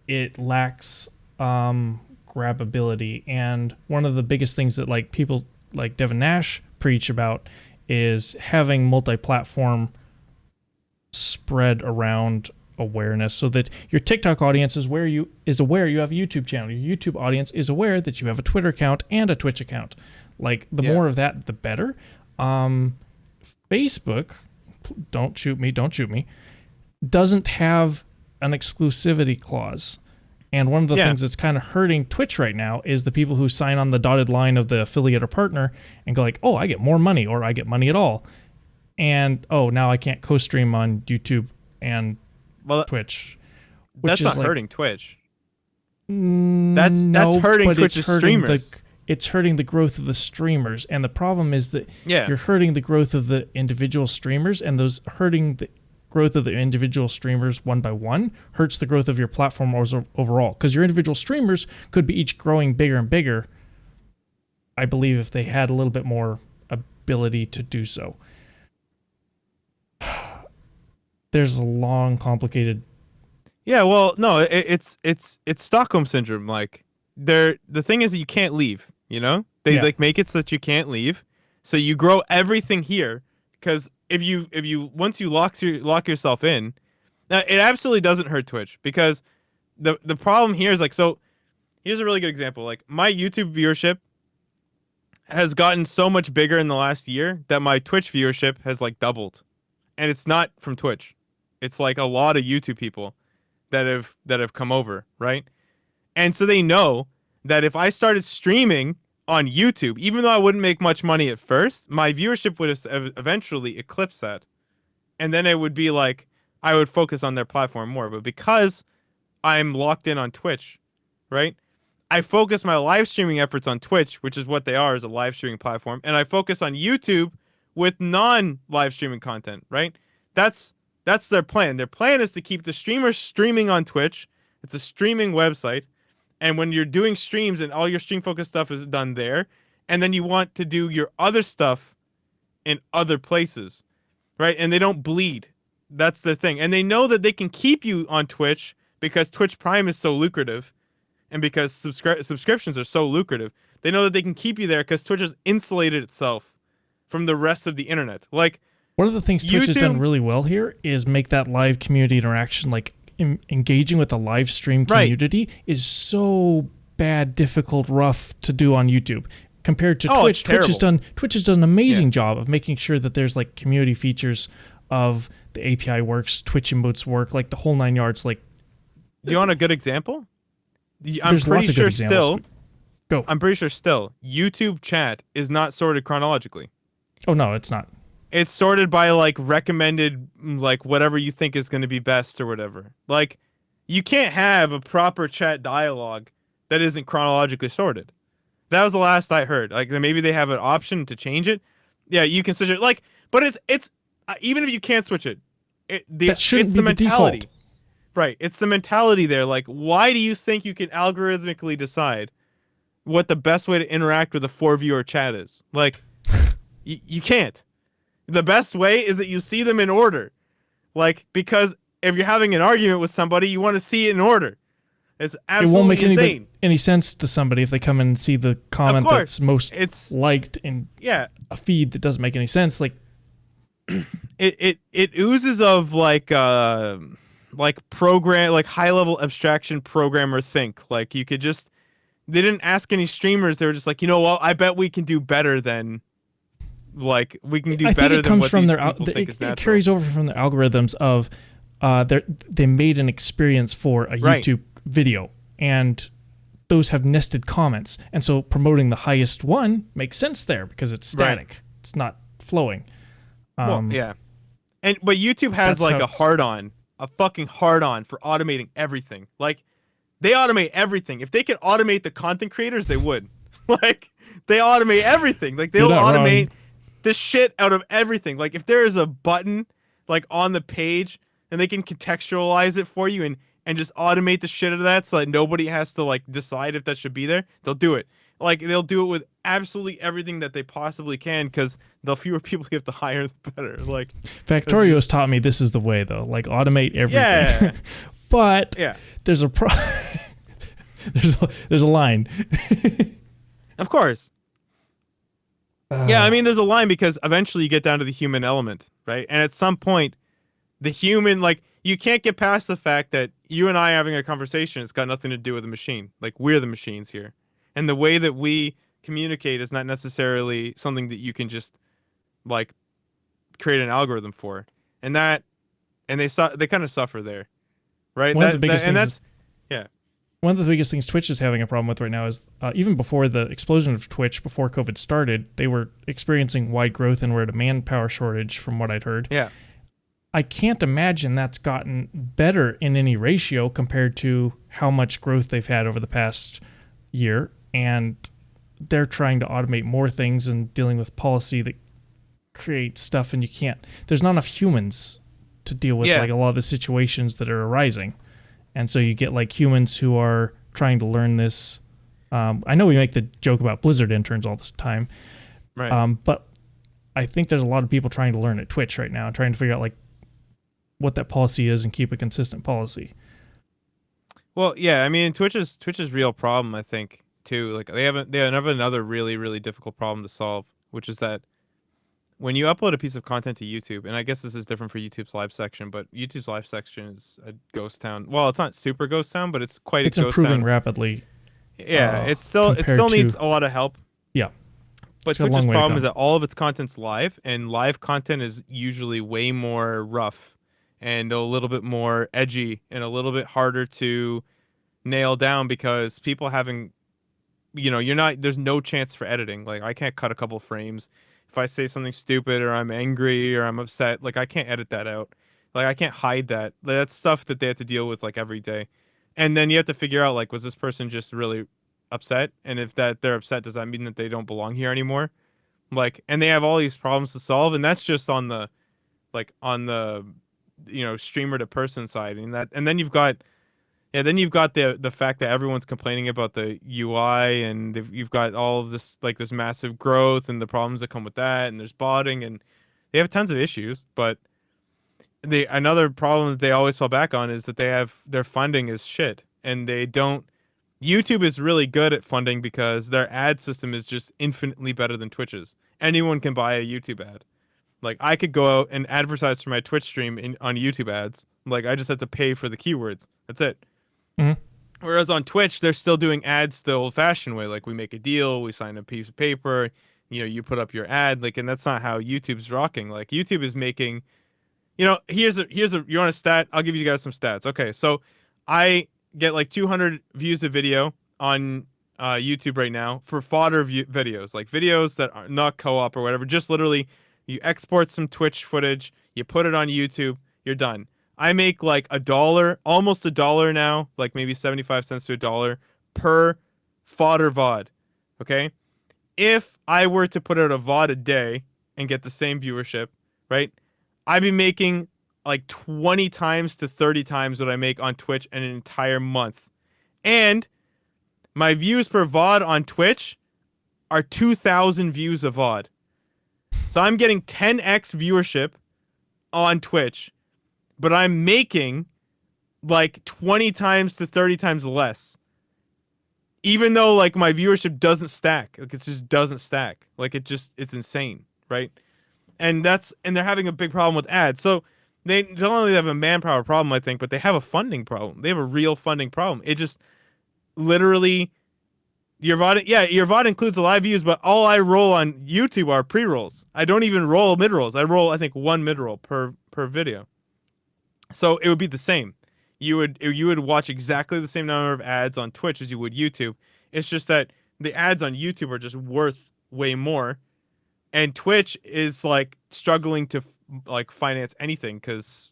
it lacks grabability. And one of the biggest things that like people like Devin Nash preach about is having multi-platform spread around awareness, so that your TikTok audience is aware you have a YouTube channel. Your YouTube audience is aware that you have a Twitter account and a Twitch account. Like, the more of that, the better. Facebook, don't shoot me, doesn't have an exclusivity clause. And one of the things that's kind of hurting Twitch right now is the people who sign on the dotted line of the affiliate or partner and go like, oh, I get more money, or I get money at all. And, oh, now I can't co-stream on YouTube and Twitch. That's not hurting Twitch. That's hurting Twitch's streamers. It's hurting the growth of the streamers. And the problem is that you're hurting the growth of the individual streamers, and those hurting the growth of the individual streamers one by one hurts the growth of your platform overall. Because your individual streamers could be each growing bigger and bigger, I believe, if they had a little bit more ability to do so. There's a long, complicated. Yeah, well, no, it's Stockholm syndrome. Like, the thing is that you can't leave. They like make it so that you can't leave. So you grow everything here, because if you once you lock yourself in, now it absolutely doesn't hurt Twitch, because the problem here is like, so here's a really good example. Like, my YouTube viewership has gotten so much bigger in the last year that my Twitch viewership has like doubled, and it's not from Twitch. It's like a lot of YouTube people that have come over, right? And so they know that if I started streaming on YouTube, even though I wouldn't make much money at first, my viewership would have eventually eclipsed that. And then it would be like I would focus on their platform more. But because I'm locked in on Twitch, right? I focus my live streaming efforts on Twitch, which is what they are, as a live streaming platform, and I focus on YouTube with non-live streaming content, right? That's their plan. Their plan is to keep the streamers streaming on Twitch. It's a streaming website. And when you're doing streams and all your stream-focused stuff is done there, and then you want to do your other stuff in other places, right? And they don't bleed. That's their thing. And they know that they can keep you on Twitch because Twitch Prime is so lucrative, and because subscriptions are so lucrative. They know that they can keep you there because Twitch has insulated itself from the rest of the internet. Like, one of the things Twitch has done really well here is make that live community interaction, like engaging with the live stream community, is so bad, difficult, rough to do on YouTube. compared to Oh, it's Twitch. Twitch has done an amazing job of making sure that there's like community features of the API works, Twitch emotes work, like the whole 9 yards. Like, Do you want a good example? I'm there's pretty lots of sure good examples. still. Go. I'm pretty sure still YouTube chat is not sorted chronologically. Oh no, it's not. It's sorted by like recommended, like whatever you think is going to be best or whatever. Like, you can't have a proper chat dialogue that isn't chronologically sorted. That was the last I heard. Like, maybe they have an option to change it. Yeah, you can switch it. Like, but it's even if you can't switch it, That shouldn't it's be the the mentality. default. Right. It's the mentality there. Like, why do you think you can algorithmically decide what the best way to interact with a 4-viewer chat is? Like, you can't. The best way is that you see them in order. Like, because if you're having an argument with somebody, you want to see it in order. It's absolutely it won't insane. make any sense to somebody if they come and see the comment that's most liked in a feed that doesn't make any sense. Like, it oozes of like program, like high level abstraction programmer think. Like, you could just, they didn't ask any streamers. They were just like, you know what? I bet we can do better than, like, we can do better than what these people think is natural. It carries over from the algorithms of they made an experience for a YouTube video, and those have nested comments, and so promoting the highest one makes sense there because it's static. It's not flowing. Well, yeah. But YouTube has like a fucking hard on for automating everything. Like, they automate everything. If they could automate the content creators, they would. Like, they automate everything. Like, they'll automate the shit out of everything. Like, if there is a button like on the page and they can contextualize it for you and just automate the shit out of that so that nobody has to like decide if that should be there, they'll do it. Like, they'll do it with absolutely everything that they possibly can, because the fewer people you have to hire, the better. Like, Factorio's taught me this is the way, though. Like, automate everything. Yeah. But there's a there's a line. Of course. Yeah, I mean, there's a line because eventually you get down to the human element, right? And at some point, the human, like, you can't get past the fact that you and I having a conversation, it's got nothing to do with the machine. Like, we're the machines here. And the way that we communicate is not necessarily something that you can just, like, create an algorithm for. And they kind of suffer there, right? One of the biggest things Twitch is having a problem with right now is even before the explosion of Twitch, before COVID started, they were experiencing wide growth and were at a manpower shortage, from what I'd heard. Yeah. I can't imagine that's gotten better in any ratio compared to how much growth they've had over the past year. And they're trying to automate more things and dealing with policy that creates stuff, and there's not enough humans to deal with like a lot of the situations that are arising. And so you get like humans who are trying to learn this. I know we make the joke about Blizzard interns all this time, right? But I think there's a lot of people trying to learn at Twitch right now, trying to figure out like what that policy is and keep a consistent policy. Well, yeah, I mean, Twitch's real problem, I think, too. Like, they have another really, really difficult problem to solve, which is that when you upload a piece of content to YouTube, and I guess this is different for YouTube's live section, but YouTube's live section is a ghost town. Well, it's not super ghost town, but it's quite a ghost town. It's improving rapidly. Yeah, it still needs a lot of help. Yeah. But Twitch's problem is that all of its content's live, and live content is usually way more rough and a little bit more edgy and a little bit harder to nail down, because people having, there's no chance for editing. Like, I can't cut a couple frames. If I say something stupid or I'm angry or I'm upset, like, I can't edit that out. Like, I can't hide that. That's stuff that they have to deal with like every day. And then you have to figure out, like, was this person just really upset? And if they're upset, does that mean that they don't belong here anymore? Like, and they have all these problems to solve, and that's just on the streamer to person side. And then you've got the fact that everyone's complaining about the UI, and you've got all of this, like, this massive growth and the problems that come with that, and there's botting, and they have tons of issues. But another problem that they always fall back on is that their funding is shit, and they don't. YouTube is really good at funding because their ad system is just infinitely better than Twitch's. Anyone can buy a YouTube ad. Like, I could go out and advertise for my Twitch stream on YouTube ads. Like, I just have to pay for the keywords. That's it. Mm-hmm. Whereas on Twitch, they're still doing ads the old-fashioned way. Like we make a deal, we sign a piece of paper, you put up your ad, like, and that's not how YouTube's rocking. Like YouTube is making, here's a you want a stat? I'll give you guys some stats. Okay, so I get like 200 views a video on YouTube right now for fodder videos, like videos that are not co-op or whatever. Just literally, you export some Twitch footage, you put it on YouTube, you're done. I make like $1, almost $1 now, like maybe 75 cents to $1 per fodder VOD. Okay? If I were to put out a VOD a day and get the same viewership, right? I'd be making like 20 times to 30 times what I make on Twitch in an entire month. And my views per VOD on Twitch are 2,000 views a VOD. So I'm getting 10x viewership on Twitch, but I'm making like 20 times to 30 times less. Even though like my viewership doesn't stack. Like it just doesn't stack. Like it's insane, right? And they're having a big problem with ads. So they don't only have a manpower problem, I think, but they have a funding problem. They have a real funding problem. It just literally your VOD includes the live views, but all I roll on YouTube are pre-rolls. I don't even roll mid-rolls. I roll, I think, one mid-roll per video. So it would be the same. You would watch exactly the same number of ads on Twitch as you would YouTube. It's just that the ads on YouTube are just worth way more, and Twitch is like struggling to like finance anything because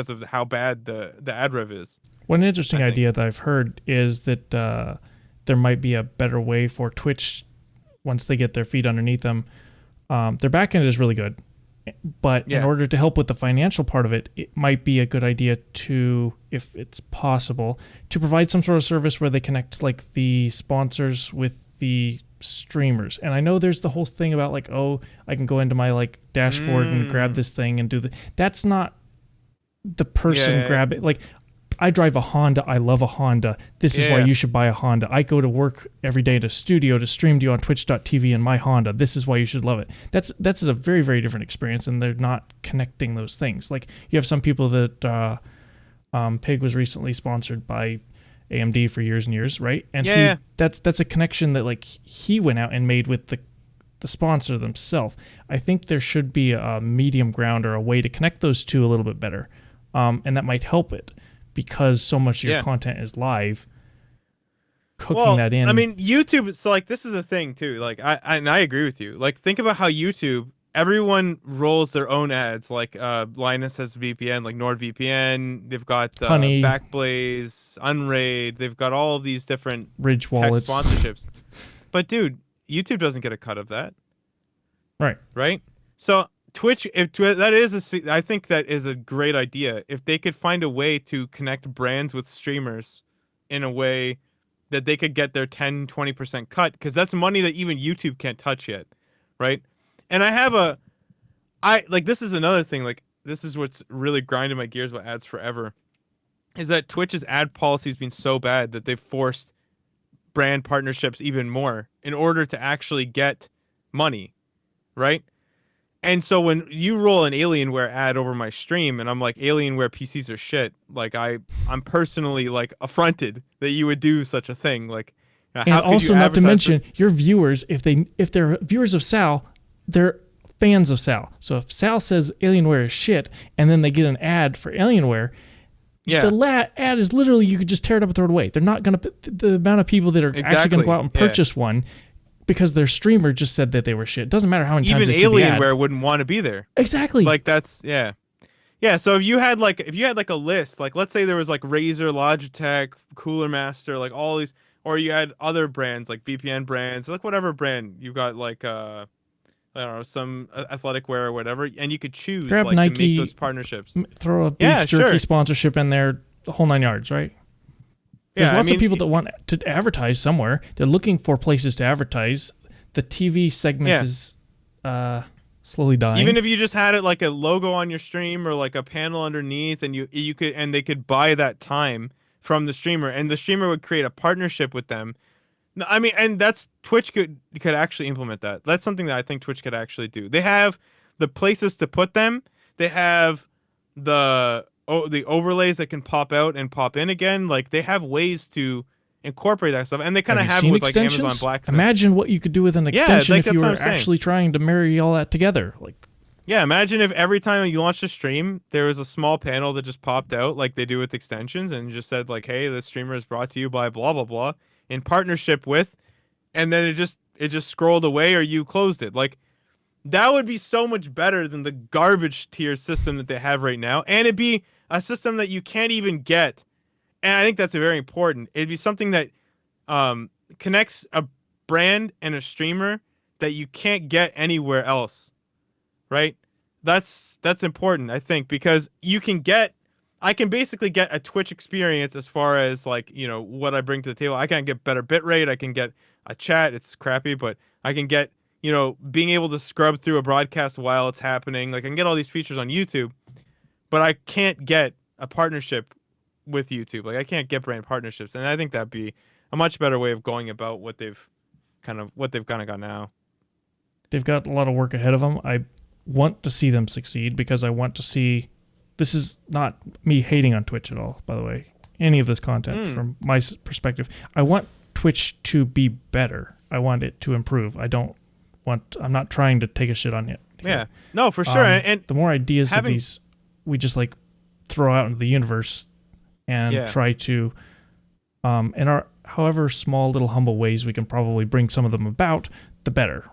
of how bad the ad rev is. One interesting idea that I've heard is that there might be a better way for Twitch once they get their feet underneath them. Their backend is really good. But in order to help with the financial part of it, it might be a good idea to, if it's possible, to provide some sort of service where they connect like the sponsors with the streamers. And I know there's the whole thing about like, oh, I can go into my like dashboard and grab this thing and do the. That's not the person grab it. Like, I drive a Honda. I love a Honda. This is why you should buy a Honda. I go to work every day to studio to stream to you on twitch.tv in my Honda. This is why you should love it. That's a very, very different experience, and they're not connecting those things. Like, you have some people that Pig was recently sponsored by AMD for years and years, right? And that's a connection that like he went out and made with the sponsor themselves. I think there should be a medium ground or a way to connect those two a little bit better, and that might help it. Because so much of your content is live, cooking that in. I mean, YouTube, so like this is a thing too. Like I agree with you. Like think about how YouTube, everyone rolls their own ads. Like Linus has VPN, like NordVPN. They've got Backblaze, Unraid. They've got all of these different Ridge wallets sponsorships. But dude, YouTube doesn't get a cut of that. Right. So Twitch, I think that is a great idea. If they could find a way to connect brands with streamers in a way that they could get their 10-20% cut, because that's money that even YouTube can't touch yet, right? And this is another thing, like this is what's really grinding my gears with ads forever, is that Twitch's ad policy has been so bad that they've forced brand partnerships even more in order to actually get money, right? And so when you roll an Alienware ad over my stream and I'm like, Alienware PCs are shit, like I'm personally like affronted that you would do such a thing. Like, and also not to mention your viewers, if they're viewers of Sal, they're fans of Sal. So if Sal says Alienware is shit and then they get an ad for Alienware, the ad is literally, you could just tear it up and throw it away. They're not going to, the amount of people that are actually going to go out and purchase one because their streamer just said that they were shit. It doesn't matter how many times they see the ad. Even Alienware wouldn't want to be there. Exactly. Like that's yeah. So if you had like a list, like let's say there was like Razer, Logitech, Cooler Master, like all these, or you had other brands like VPN brands, like whatever brand you got, like I don't know, some athletic wear or whatever, and you could choose grab like Nike, to make those partnerships. Throw a beef jerky sponsorship in there, the whole 9 yards, right? There's lots of people that want to advertise somewhere. They're looking for places to advertise. The TV segment is slowly dying. Even if you just had it like a logo on your stream or like a panel underneath, and you could, and they could buy that time from the streamer, and the streamer would create a partnership with them. I mean, and that's Twitch could actually implement that. That's something that I think Twitch could actually do. They have the places to put them. They have the the overlays that can pop out and pop in again. Like they have ways to incorporate that stuff, and they kind of have it with like Amazon Blacksmith. Imagine what you could do with an extension if you were actually trying to marry all that together. Like, yeah, imagine if every time you launched a stream, there was a small panel that just popped out like they do with extensions and just said like, "Hey, this streamer is brought to you by blah blah blah in partnership with," and then it just scrolled away or you closed it. Like that would be so much better than the garbage tier system that they have right now, and it'd be a system that you can't even get. And I think that's very important. It'd be something that connects a brand and a streamer that you can't get anywhere else, right? That's important, I think, because I can basically get a Twitch experience as far as like, you know, what I bring to the table. I can get better bitrate. I can get a chat. It's crappy, but I can get, you know, being able to scrub through a broadcast while it's happening. Like I can get all these features on YouTube, but I can't get a partnership with YouTube. Like I can't get brand partnerships, and I think that'd be a much better way of going about what they've kind of got now. They've got a lot of work ahead of them. I want to see them succeed because I want to see. This is not me hating on Twitch at all, by the way. Any of this content from my perspective, I want Twitch to be better. I want it to improve. I'm not trying to take a shit on it. Yeah, no, for sure. And the more ideas of these, we just like throw out into the universe and try to, in our however small little humble ways we can probably bring some of them about, the better.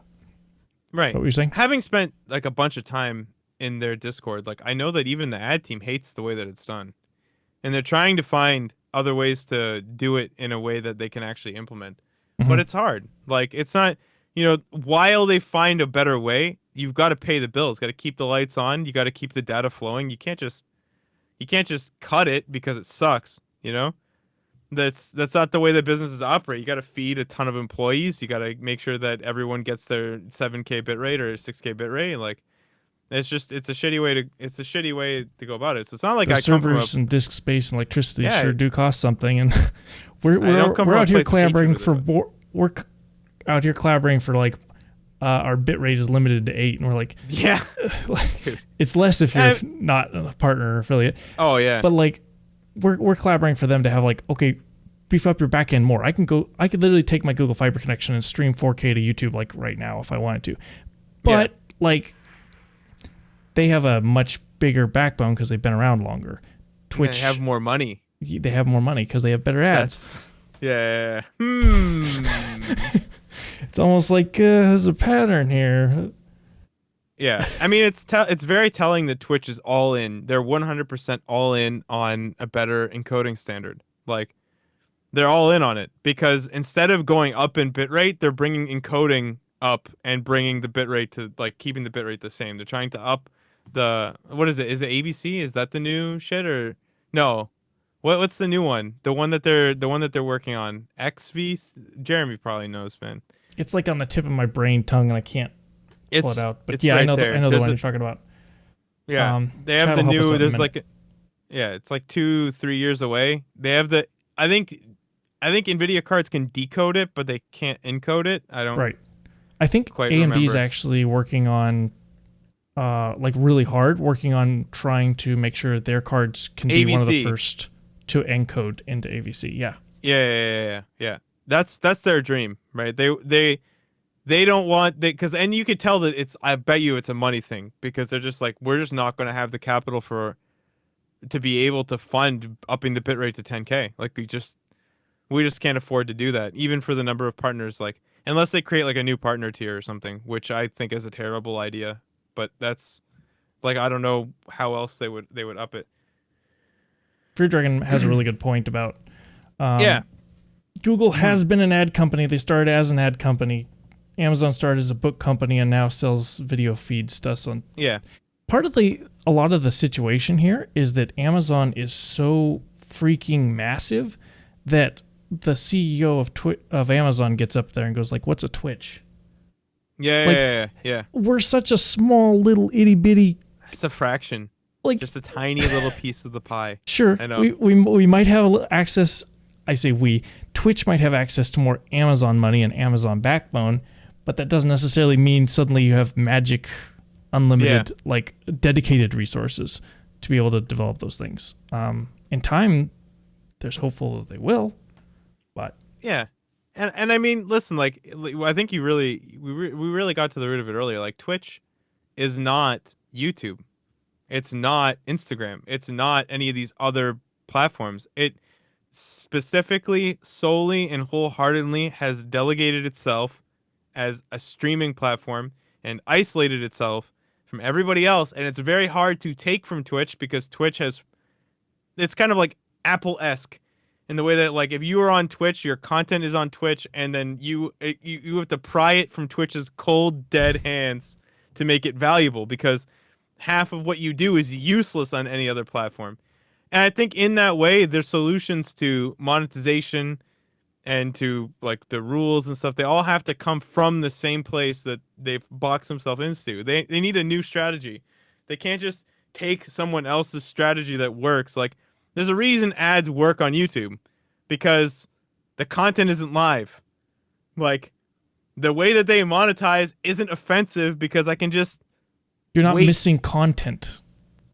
Right. Is that what you're saying? Having spent like a bunch of time in their Discord, like I know that even the ad team hates the way that it's done, and they're trying to find other ways to do it in a way that they can actually implement. But it's hard. Like it's not, you know, while they find a better way, you've got to pay the bills. Got to keep the lights on. You got to keep the data flowing. You can't just cut it because it sucks, you know? That's not the way that businesses operate. You got to feed a ton of employees. You got to make sure that everyone gets their 7K bitrate or 6K bitrate. Like it's a shitty way to go about it. So it's not like the servers and disk space and electricity sure do cost something, and we're out here collaborating for like our bitrate is limited to 8, and we're like, dude. It's less if you're not a partner or affiliate. Oh yeah. But like we're collaborating for them to have like, okay, beef up your back end more. I could literally take my Google Fiber connection and stream 4K to YouTube like right now if I wanted to. But like they have a much bigger backbone because they've been around longer. Twitch, they have more money. They have more money because they have better ads. Yeah. It's almost like there's a pattern here. Yeah, I mean it's very telling that Twitch is all in. They're 100% all in on a better encoding standard. Like they're all in on it because instead of going up in bitrate, they're bringing encoding up and bringing the bitrate to like keeping the bitrate the same. They're trying to up the what is it? Is it ABC? Is that the new shit or no? What's the new one? The one that they're working on. XV. Jeremy probably knows, man. It's like on the tip of my brain tongue, and I can't pull it out. But yeah, right I know there. the one you're talking about. Yeah, they have the new. There's like, it's like 2-3 years away. They have the. I think NVIDIA cards can decode it, but they can't encode it. I don't. Right. I think AMD is actually working on, like really hard, working on trying to make sure their cards can be one of the first to encode into AVC. Yeah. Yeah. That's their dream, right? They don't want because and you could tell that it's. I bet you it's a money thing because they're just like we're just not going to have the capital to be able to fund upping the bitrate to 10K. Like we just can't afford to do that, even for the number of partners. Like unless they create like a new partner tier or something, which I think is a terrible idea. But that's like I don't know how else they would up it. Fear Dragon has a really good point about Google has been an ad company. They started as an ad company. Amazon started as a book company and now sells video feed stuff on. Yeah. Part of a lot of the situation here is that Amazon is so freaking massive that the CEO of Amazon gets up there and goes like, "What's a Twitch?" Yeah. We're such a small little itty bitty. It's a fraction. Like just a tiny little piece of the pie. Sure. I know. We might have access. I say we. Twitch might have access to more Amazon money and Amazon backbone, but that doesn't necessarily mean suddenly you have magic, unlimited, like dedicated resources to be able to develop those things. In time, there's hopeful that they will, but Yeah. And I mean, listen, like, I think we really got to the root of it earlier. Like, Twitch is not YouTube. It's not Instagram. It's not any of these other platforms. It specifically, solely, and wholeheartedly has delegated itself as a streaming platform and isolated itself from everybody else. And it's very hard to take from Twitch because Twitch has, it's kind of like Apple-esque in the way that, like, if you are on Twitch, your content is on Twitch, and then you have to pry it from Twitch's cold, dead hands to make it valuable, because half of what you do is useless on any other platform. And I think in that way, there's solutions to monetization and to, like, the rules and stuff. They all have to come from the same place that they've boxed themselves into. They need a new strategy. They can't just take someone else's strategy that works. Like, there's a reason ads work on YouTube, because the content isn't live. Like, the way that they monetize isn't offensive because I can just you're not missing content.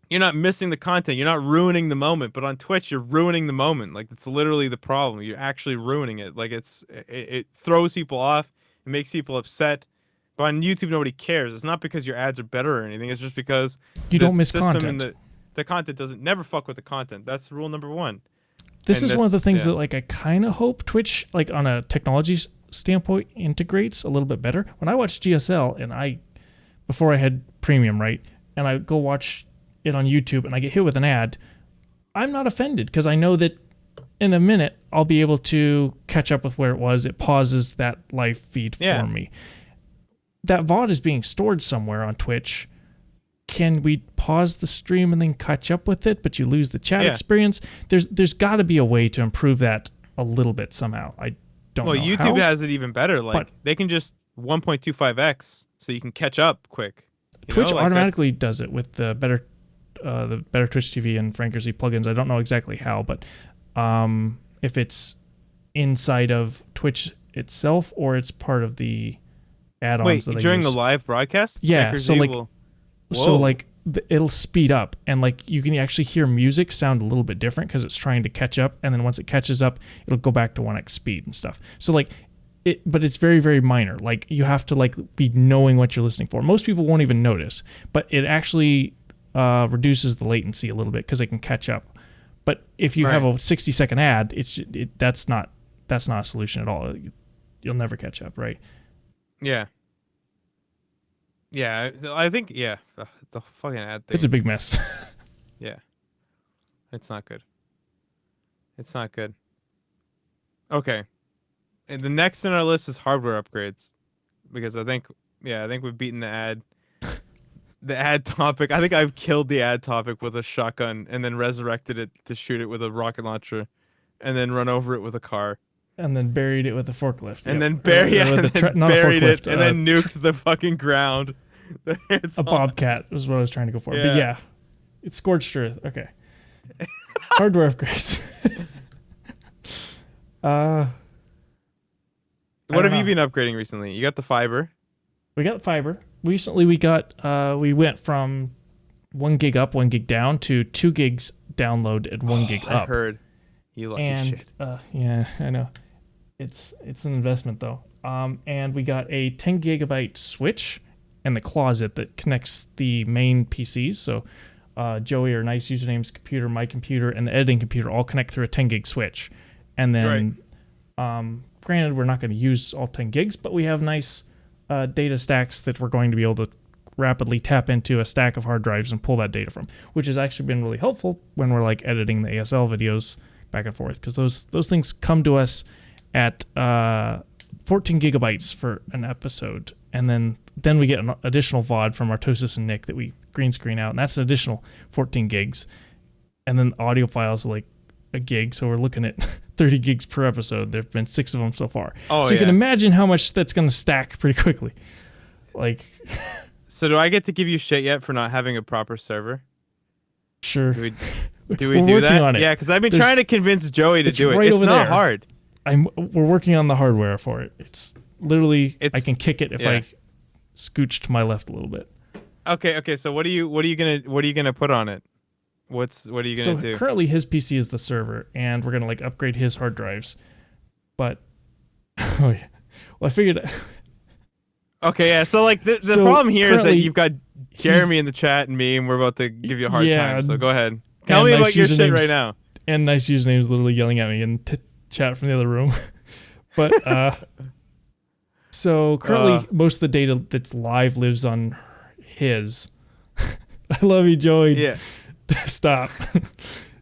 You're not missing the content. You're not ruining the moment. But on Twitch, you're ruining the moment. Like, it's literally the problem. You're actually ruining it. Like, it throws people off. It makes people upset. But on YouTube, nobody cares. It's not because your ads are better or anything. It's just because you don't miss content. The content doesn't never fuck with the content. That's rule number one. This is one of the things that, like, I kind of hope Twitch, like, on a technology standpoint, integrates a little bit better. When I watch GSL, and before I had premium, right, and I go watch it on YouTube and I get hit with an ad, I'm not offended because I know that in a minute I'll be able to catch up with where it was. It pauses that live feed for me. That VOD is being stored somewhere on Twitch. Can we pause the stream and then catch up with it, but you lose the chat experience? There's got to be a way to improve that a little bit somehow. I don't know YouTube how, has it even better. Like, they can just 1.25x so you can catch up quick. Twitch automatically does it with the better Twitch TV and Frankersy plugins. I don't know exactly how, but if it's inside of Twitch itself or it's part of the add-ons that I use. During the live broadcast? Yeah, it'll speed up, and, like, you can actually hear music sound a little bit different because it's trying to catch up, and then once it catches up, it'll go back to 1x speed and stuff. So, like, but it's very, very minor. Like, you have to, like, be knowing what you're listening for. Most people won't even notice, but it actually reduces the latency a little bit because they can catch up. But if you have a 60-second ad, that's not a solution at all. You'll never catch up, right? Yeah. Yeah, I think, the fucking ad thing. It's a big mess. Yeah. It's not good. It's not good. Okay. And the next in our list is hardware upgrades. Because I think we've beaten the ad topic. I think I've killed the ad topic with a shotgun and then resurrected it to shoot it with a rocket launcher and then run over it with a car. And then buried it with a forklift. And then buried it and then nuked the fucking ground. A bobcat is what I was trying to go for. Yeah. But it's scorched earth. Okay. Hardware upgrades. What have you been upgrading recently? You got the fiber. We got fiber. Recently we went from 1 gig up, 1 gig down to 2 gigs download and 1 gig up. I heard. You lucky shit. Yeah, I know. It's an investment though. And we got a 10 gigabyte switch and the closet that connects the main PCs. So Joey or Nice Username's computer, my computer, and the editing computer all connect through a 10 gig switch. And then, granted, we're not going to use all 10 gigs, but we have nice data stacks that we're going to be able to rapidly tap into a stack of hard drives and pull that data from, which has actually been really helpful when we're, like, editing the ASL videos back and forth, because those things come to us at 14 gigabytes for an episode, and then we get an additional VOD from Artosis and Nick that we green screen out, and that's an additional 14 gigs, and then audio files are like a gig, so we're looking at 30 gigs per episode. There have been 6 of them so far. So you can imagine how much that's going to stack pretty quickly. Like, so do I get to give you shit yet for not having a proper server? Sure. Do we do that? On it. Yeah, because I've been trying to convince Joey to do it. It's not hard. We're working on the hardware for it. It's literally I can kick it if I scooch to my left a little bit. Okay. So what are you gonna put on it? What are you So gonna do? currently his PC is the server, and we're gonna like upgrade his hard drives. But oh yeah, well I figured. Okay, yeah. So like the So problem here is that currently you've got Jeremy in the chat and me, and we're about to give you a hard yeah, time. So go ahead. Tell and me nice about your shit right usernames now. and nice usernames literally yelling at me in chat from the other room. But so currently most of the data that's live lives on his. I love you, Joey. Yeah. Stop.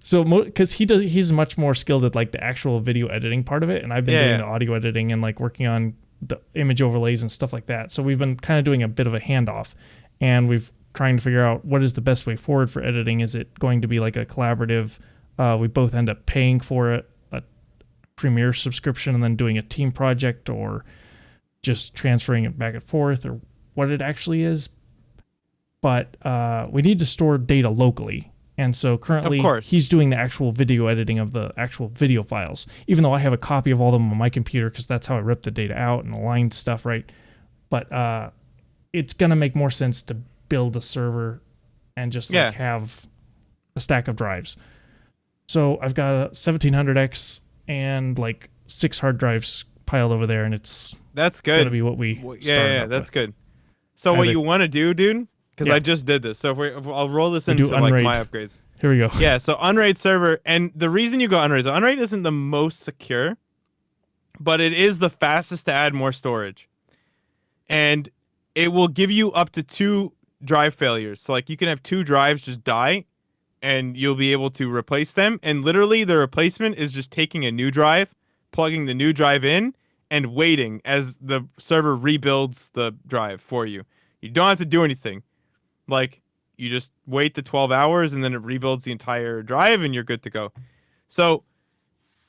So because he's much more skilled at like the actual video editing part of it, and I've been doing the audio editing and like working on the image overlays and stuff like that. So we've been kind of doing a bit of a handoff, and we've trying to figure out what is the best way forward for editing. Is it going to be like a collaborative? We both end up paying for a Premiere subscription and then doing a team project, or just transferring it back and forth, or what it actually is. But we need to store data locally. And so currently he's doing the actual video editing of the actual video files, even though I have a copy of all of them on my computer because that's how I rip the data out and align stuff, right? But it's going to make more sense to build a server and just like have a stack of drives. So I've got a 1700X and like 6 hard drives piled over there, and that's good. Going to be what we that's good. So what you want to do, dude? Because I just did this. So if I'll roll this into like my upgrades. Here we go. Yeah, so Unraid server, and the reason you go Unraid, so Unraid isn't the most secure, but it is the fastest to add more storage. And it will give you up to 2 drive failures. So like you can have 2 drives just die, and you'll be able to replace them. And literally the replacement is just taking a new drive, plugging the new drive in, and waiting as the server rebuilds the drive for you. You don't have to do anything. Like, you just wait the 12 hours and then it rebuilds the entire drive and you're good to go. So,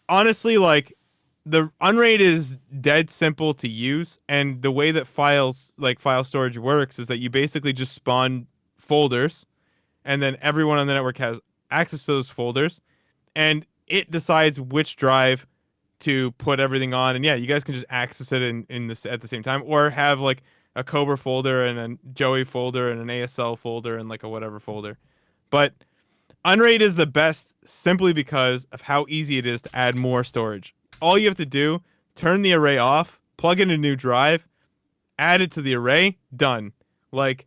honestly, like, the Unraid is dead simple to use. And the way that file storage works is that you basically just spawn folders, and then everyone on the network has access to those folders, and it decides which drive to put everything on. And yeah, you guys can just access it in this at the same time, or have like a Cobra folder and a Joey folder and an ASL folder and like a whatever folder. But Unraid is the best simply because of how easy it is to add more storage. All you have to do, turn the array off, plug in a new drive, add it to the array, done. Like,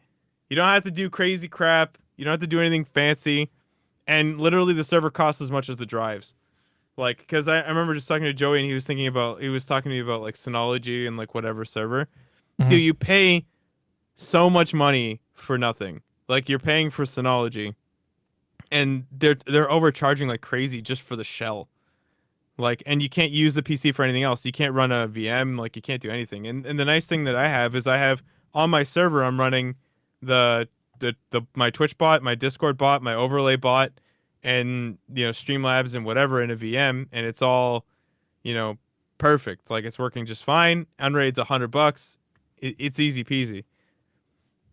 you don't have to do crazy crap. You don't have to do anything fancy. And literally the server costs as much as the drives. Like, because I remember just talking to Joey, and he was talking to me about like Synology and like whatever server. Do you pay so much money for nothing? Like, you're paying for Synology, and they're overcharging like crazy just for the shell. Like, and you can't use the PC for anything else. You can't run a VM. Like, you can't do anything. And the nice thing that I have is I have on my server, I'm running my Twitch bot, my Discord bot, my overlay bot, and Streamlabs and whatever in a VM, and it's all perfect. Like, it's working just fine. Unraid's $100. It's easy peasy,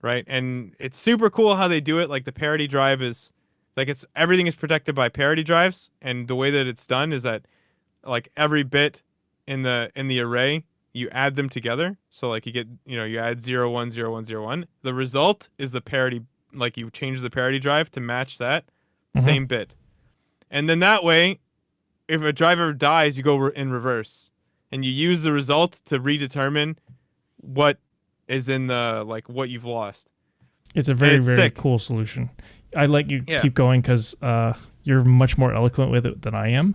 right? And it's super cool how they do it. Like, the parity drive is like, everything is protected by parity drives, and the way that it's done is that like every bit in the array, you add them together. So like you get you add 0 1 0 1 0 1. The result is the parity. Like, you change the parity drive to match that same bit, and then that way, if a driver dies, you go in reverse, and you use the result to redetermine what is in the what you've lost. It's a very cool solution. I let you keep going because you're much more eloquent with it than I am.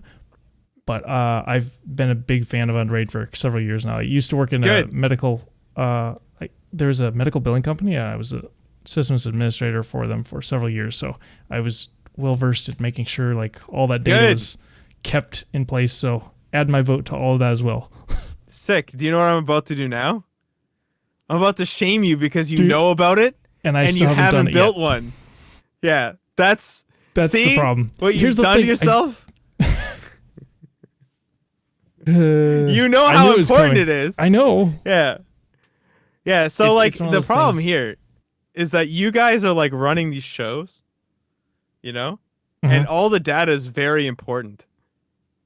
But I've been a big fan of Unraid for several years now. I used to work in a medical. There was a medical billing company. I was a systems administrator for them for several years, so I was well versed at making sure like all that data was kept in place. So add my vote to all of that as well. Sick. Do you know what I'm about to do now? I'm about to shame you because you know about it and you haven't built one. Yeah, that's the problem. What you've done to yourself? You know how important it is. I know. Yeah. Yeah, so it's the problem here is that you guys are like running these shows, and all the data is very important.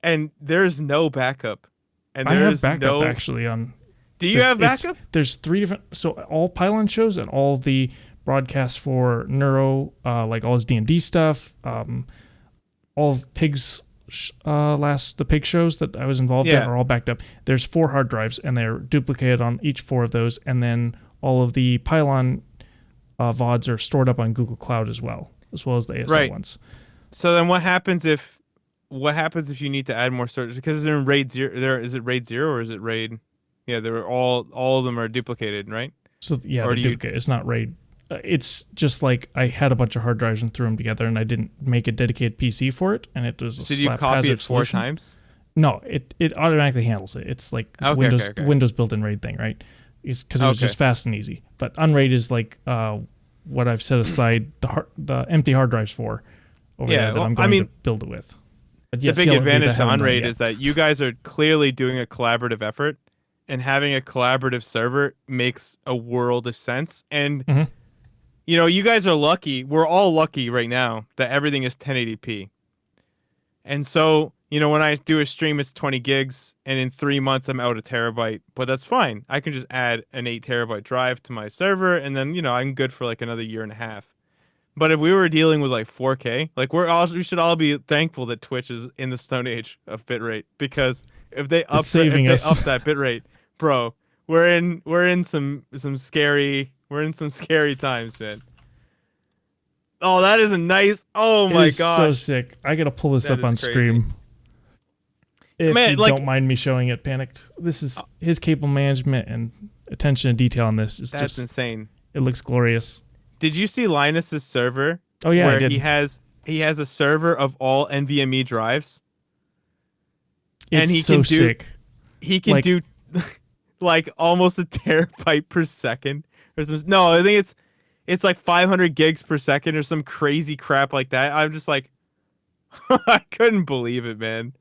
And there's no backup. And I have backup actually on. Do you have backup? There's 3 different. So all Pylon shows and all the broadcasts for Neuro, like all his D&D stuff, all of Pig's the Pig shows that I was involved in are all backed up. There's 4 hard drives, and they're duplicated on each 4 of those, and then all of the Pylon VODs are stored up on Google Cloud as well as the ASL ones. So then what happens if you need to add more storage? Because they're in RAID 0. Is it RAID 0 or is it RAID? Yeah, they're all of them are duplicated, right? So yeah, they're duplicated. It's not RAID. It's just like I had a bunch of hard drives and threw them together, and I didn't make a dedicated PC for it, and it was a Did you copy it 4 times? No, it automatically handles it. It's like Windows built-in RAID thing, right? It's because it was just fast and easy. But unRAID is like what I've set aside the empty hard drives for over there that I'm going to build it with. But yes, the big advantage to unRAID is that you guys are clearly doing a collaborative effort, and having a collaborative server makes a world of sense. And you guys are lucky. We're all lucky right now that everything is 1080p. And so, when I do a stream, it's 20 gigs, and in 3 months, I'm out a terabyte. But that's fine. I can just add an 8 terabyte drive to my server, and then, I'm good for like another year and a half. But if we were dealing with like 4K, like we should all be thankful that Twitch is in the Stone Age of bitrate, because if they up that bitrate, bro, we're in some scary times, man. Oh, that is a nice. Oh my god, so sick! I gotta pull this up on stream. If you don't mind me showing it, Panicked. This is his cable management and attention to detail on this. That's just insane. It looks glorious. Did you see Linus's server? Oh yeah, where I did. he has a server of all NVMe drives. And he can do sick. He can do like almost a terabyte per second. No, I think it's like 500 gigs per second or some crazy crap like that. I'm just like, I couldn't believe it, man.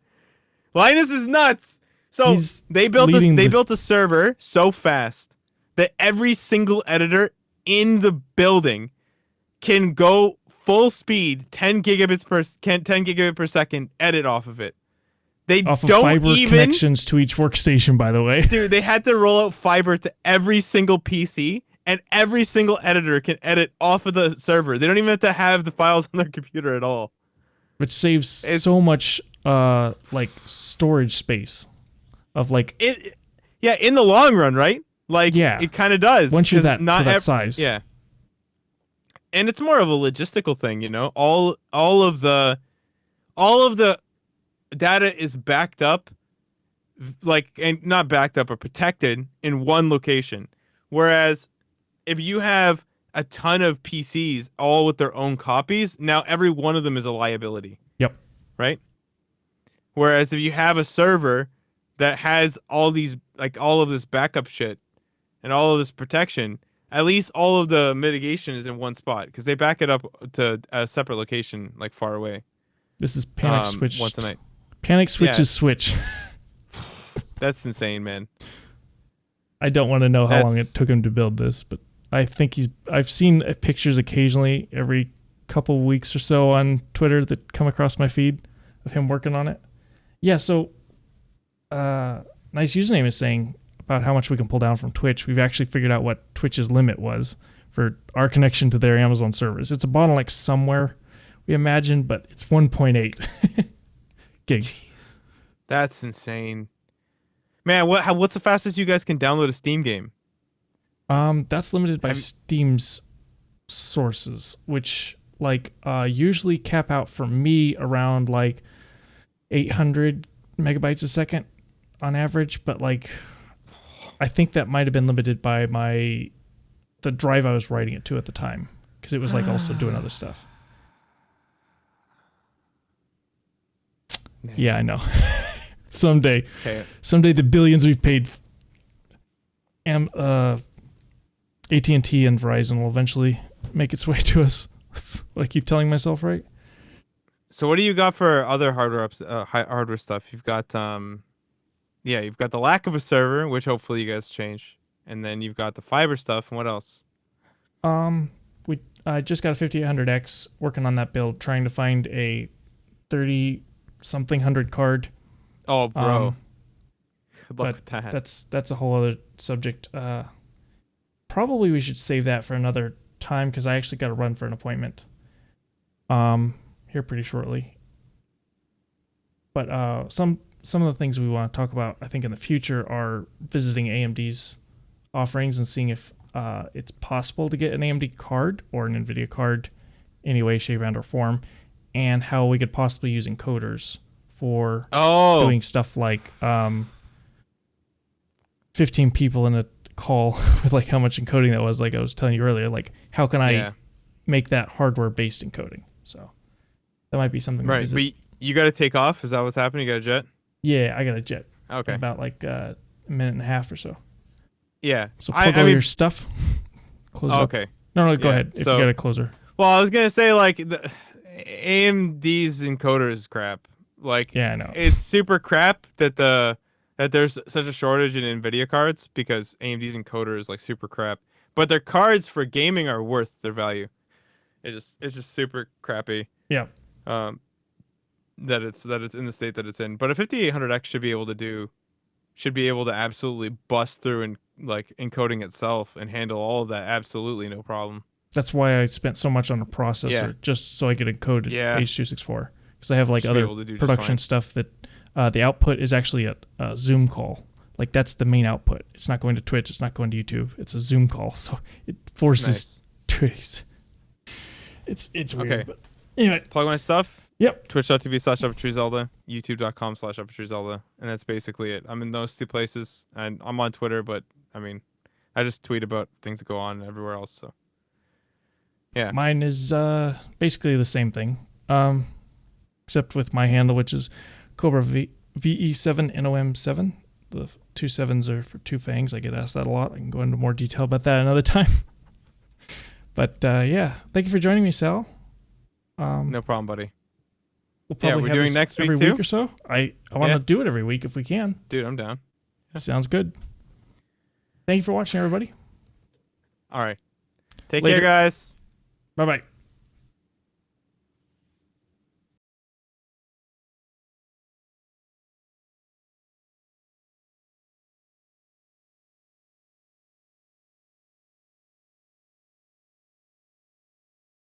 Linus is nuts. So they built a server so fast that every single editor in the building can go full speed, 10 gigabit per second, edit off of it. They off of don't fiber connections to each workstation, by the way. Dude, they had to roll out fiber to every single PC, and every single editor can edit off of the server. They don't even have to have the files on their computer at all. Which saves so much like storage space of like in the long run, right? Like it kind of does. Once you're to that size. Yeah. And it's more of a logistical thing, All of the data is backed up, and not backed up, but protected in one location. Whereas if you have a ton of PCs all with their own copies, now every one of them is a liability. Yep. Right? Whereas if you have a server that has all of this backup shit and all of this protection, at least all of the mitigation is in one spot, because they back it up to a separate location, like far away. This is Panic Switch. Once a night. Panic Switch's Switch. That's insane, man. I don't want to know how long it took him to build this, but I think I've seen pictures occasionally every couple weeks or so on Twitter that come across my feed of him working on it. Yeah, so Nice Username is saying about how much we can pull down from Twitch. We've actually figured out what Twitch's limit was for our connection to their Amazon servers. It's a bottleneck somewhere, we imagine, but it's 1.8 gigs. Jeez. That's insane. Man, what's the fastest you guys can download a Steam game? That's limited by Steam's sources, which usually cap out for me around 800 megabytes a second on average, but I think that might have been limited by the drive I was writing it to at the time, because it was also doing other stuff. Yeah, I know. Someday the billions we've paid AT&T and Verizon will eventually make its way to us. That's what I keep telling myself, right? So what do you got for other hardware stuff? You've got you've got the lack of a server, which hopefully you guys change, and then you've got the fiber stuff. And what else? I just got a 5800X, working on that build, trying to find a 30-something hundred card. Oh, bro. Good luck with that. That's a whole other subject. Probably we should save that for another time because I actually got to run for an appointment here pretty shortly. But some of the things we want to talk about, I think, in the future are visiting AMD's offerings and seeing if it's possible to get an AMD card or an NVIDIA card any way, shape, and or form, and how we could possibly use encoders for doing stuff like 15 people in a call with like how much encoding that was, like I was telling you earlier. Like, how can I make that hardware-based encoding? So that might be something. Right, but you got to take off? Is that what's happening? You got a jet? Yeah, I got a jet. Okay. In about like a minute and a half or so. Yeah. So plug all your stuff. Close it up. Okay. No, go ahead. If you got a closer. Well, I was gonna say like the AMD's encoder is crap. Like, yeah, I know. It's super crap that there's such a shortage in NVIDIA cards because AMD's encoder is like super crap. But their cards for gaming are worth their value. It's just super crappy. Yeah. That it's in the state that it's in. But a 5800X should be able to absolutely bust through and like encoding itself and handle all of that absolutely no problem. That's why I spent so much on a processor, just so I could encode H.264. Because I have like other production stuff that the output is actually a Zoom call. Like, that's the main output. It's not going to Twitch. It's not going to YouTube. It's a Zoom call. So it forces Twitch. It's weird. Okay. But anyway. Plug my stuff. Yep. Twitch.tv/UpAtreeZelda, YouTube.com/UpAtreeZelda, and that's basically it. I'm in those two places, and I'm on Twitter, but I mean, I just tweet about things that go on everywhere else. So, yeah. Mine is basically the same thing, except with my handle, which is Cobra VE7NOM7. The 2 7s are for 2 fangs. I get asked that a lot. I can go into more detail about that another time. But yeah, thank you for joining me, Sal. No problem, buddy. We'll probably we're have doing this next week every too? week or so. I want to do it every week if we can. Dude, I'm down. Sounds good. Thank you for watching, everybody. All right. Take care, guys. Bye-bye.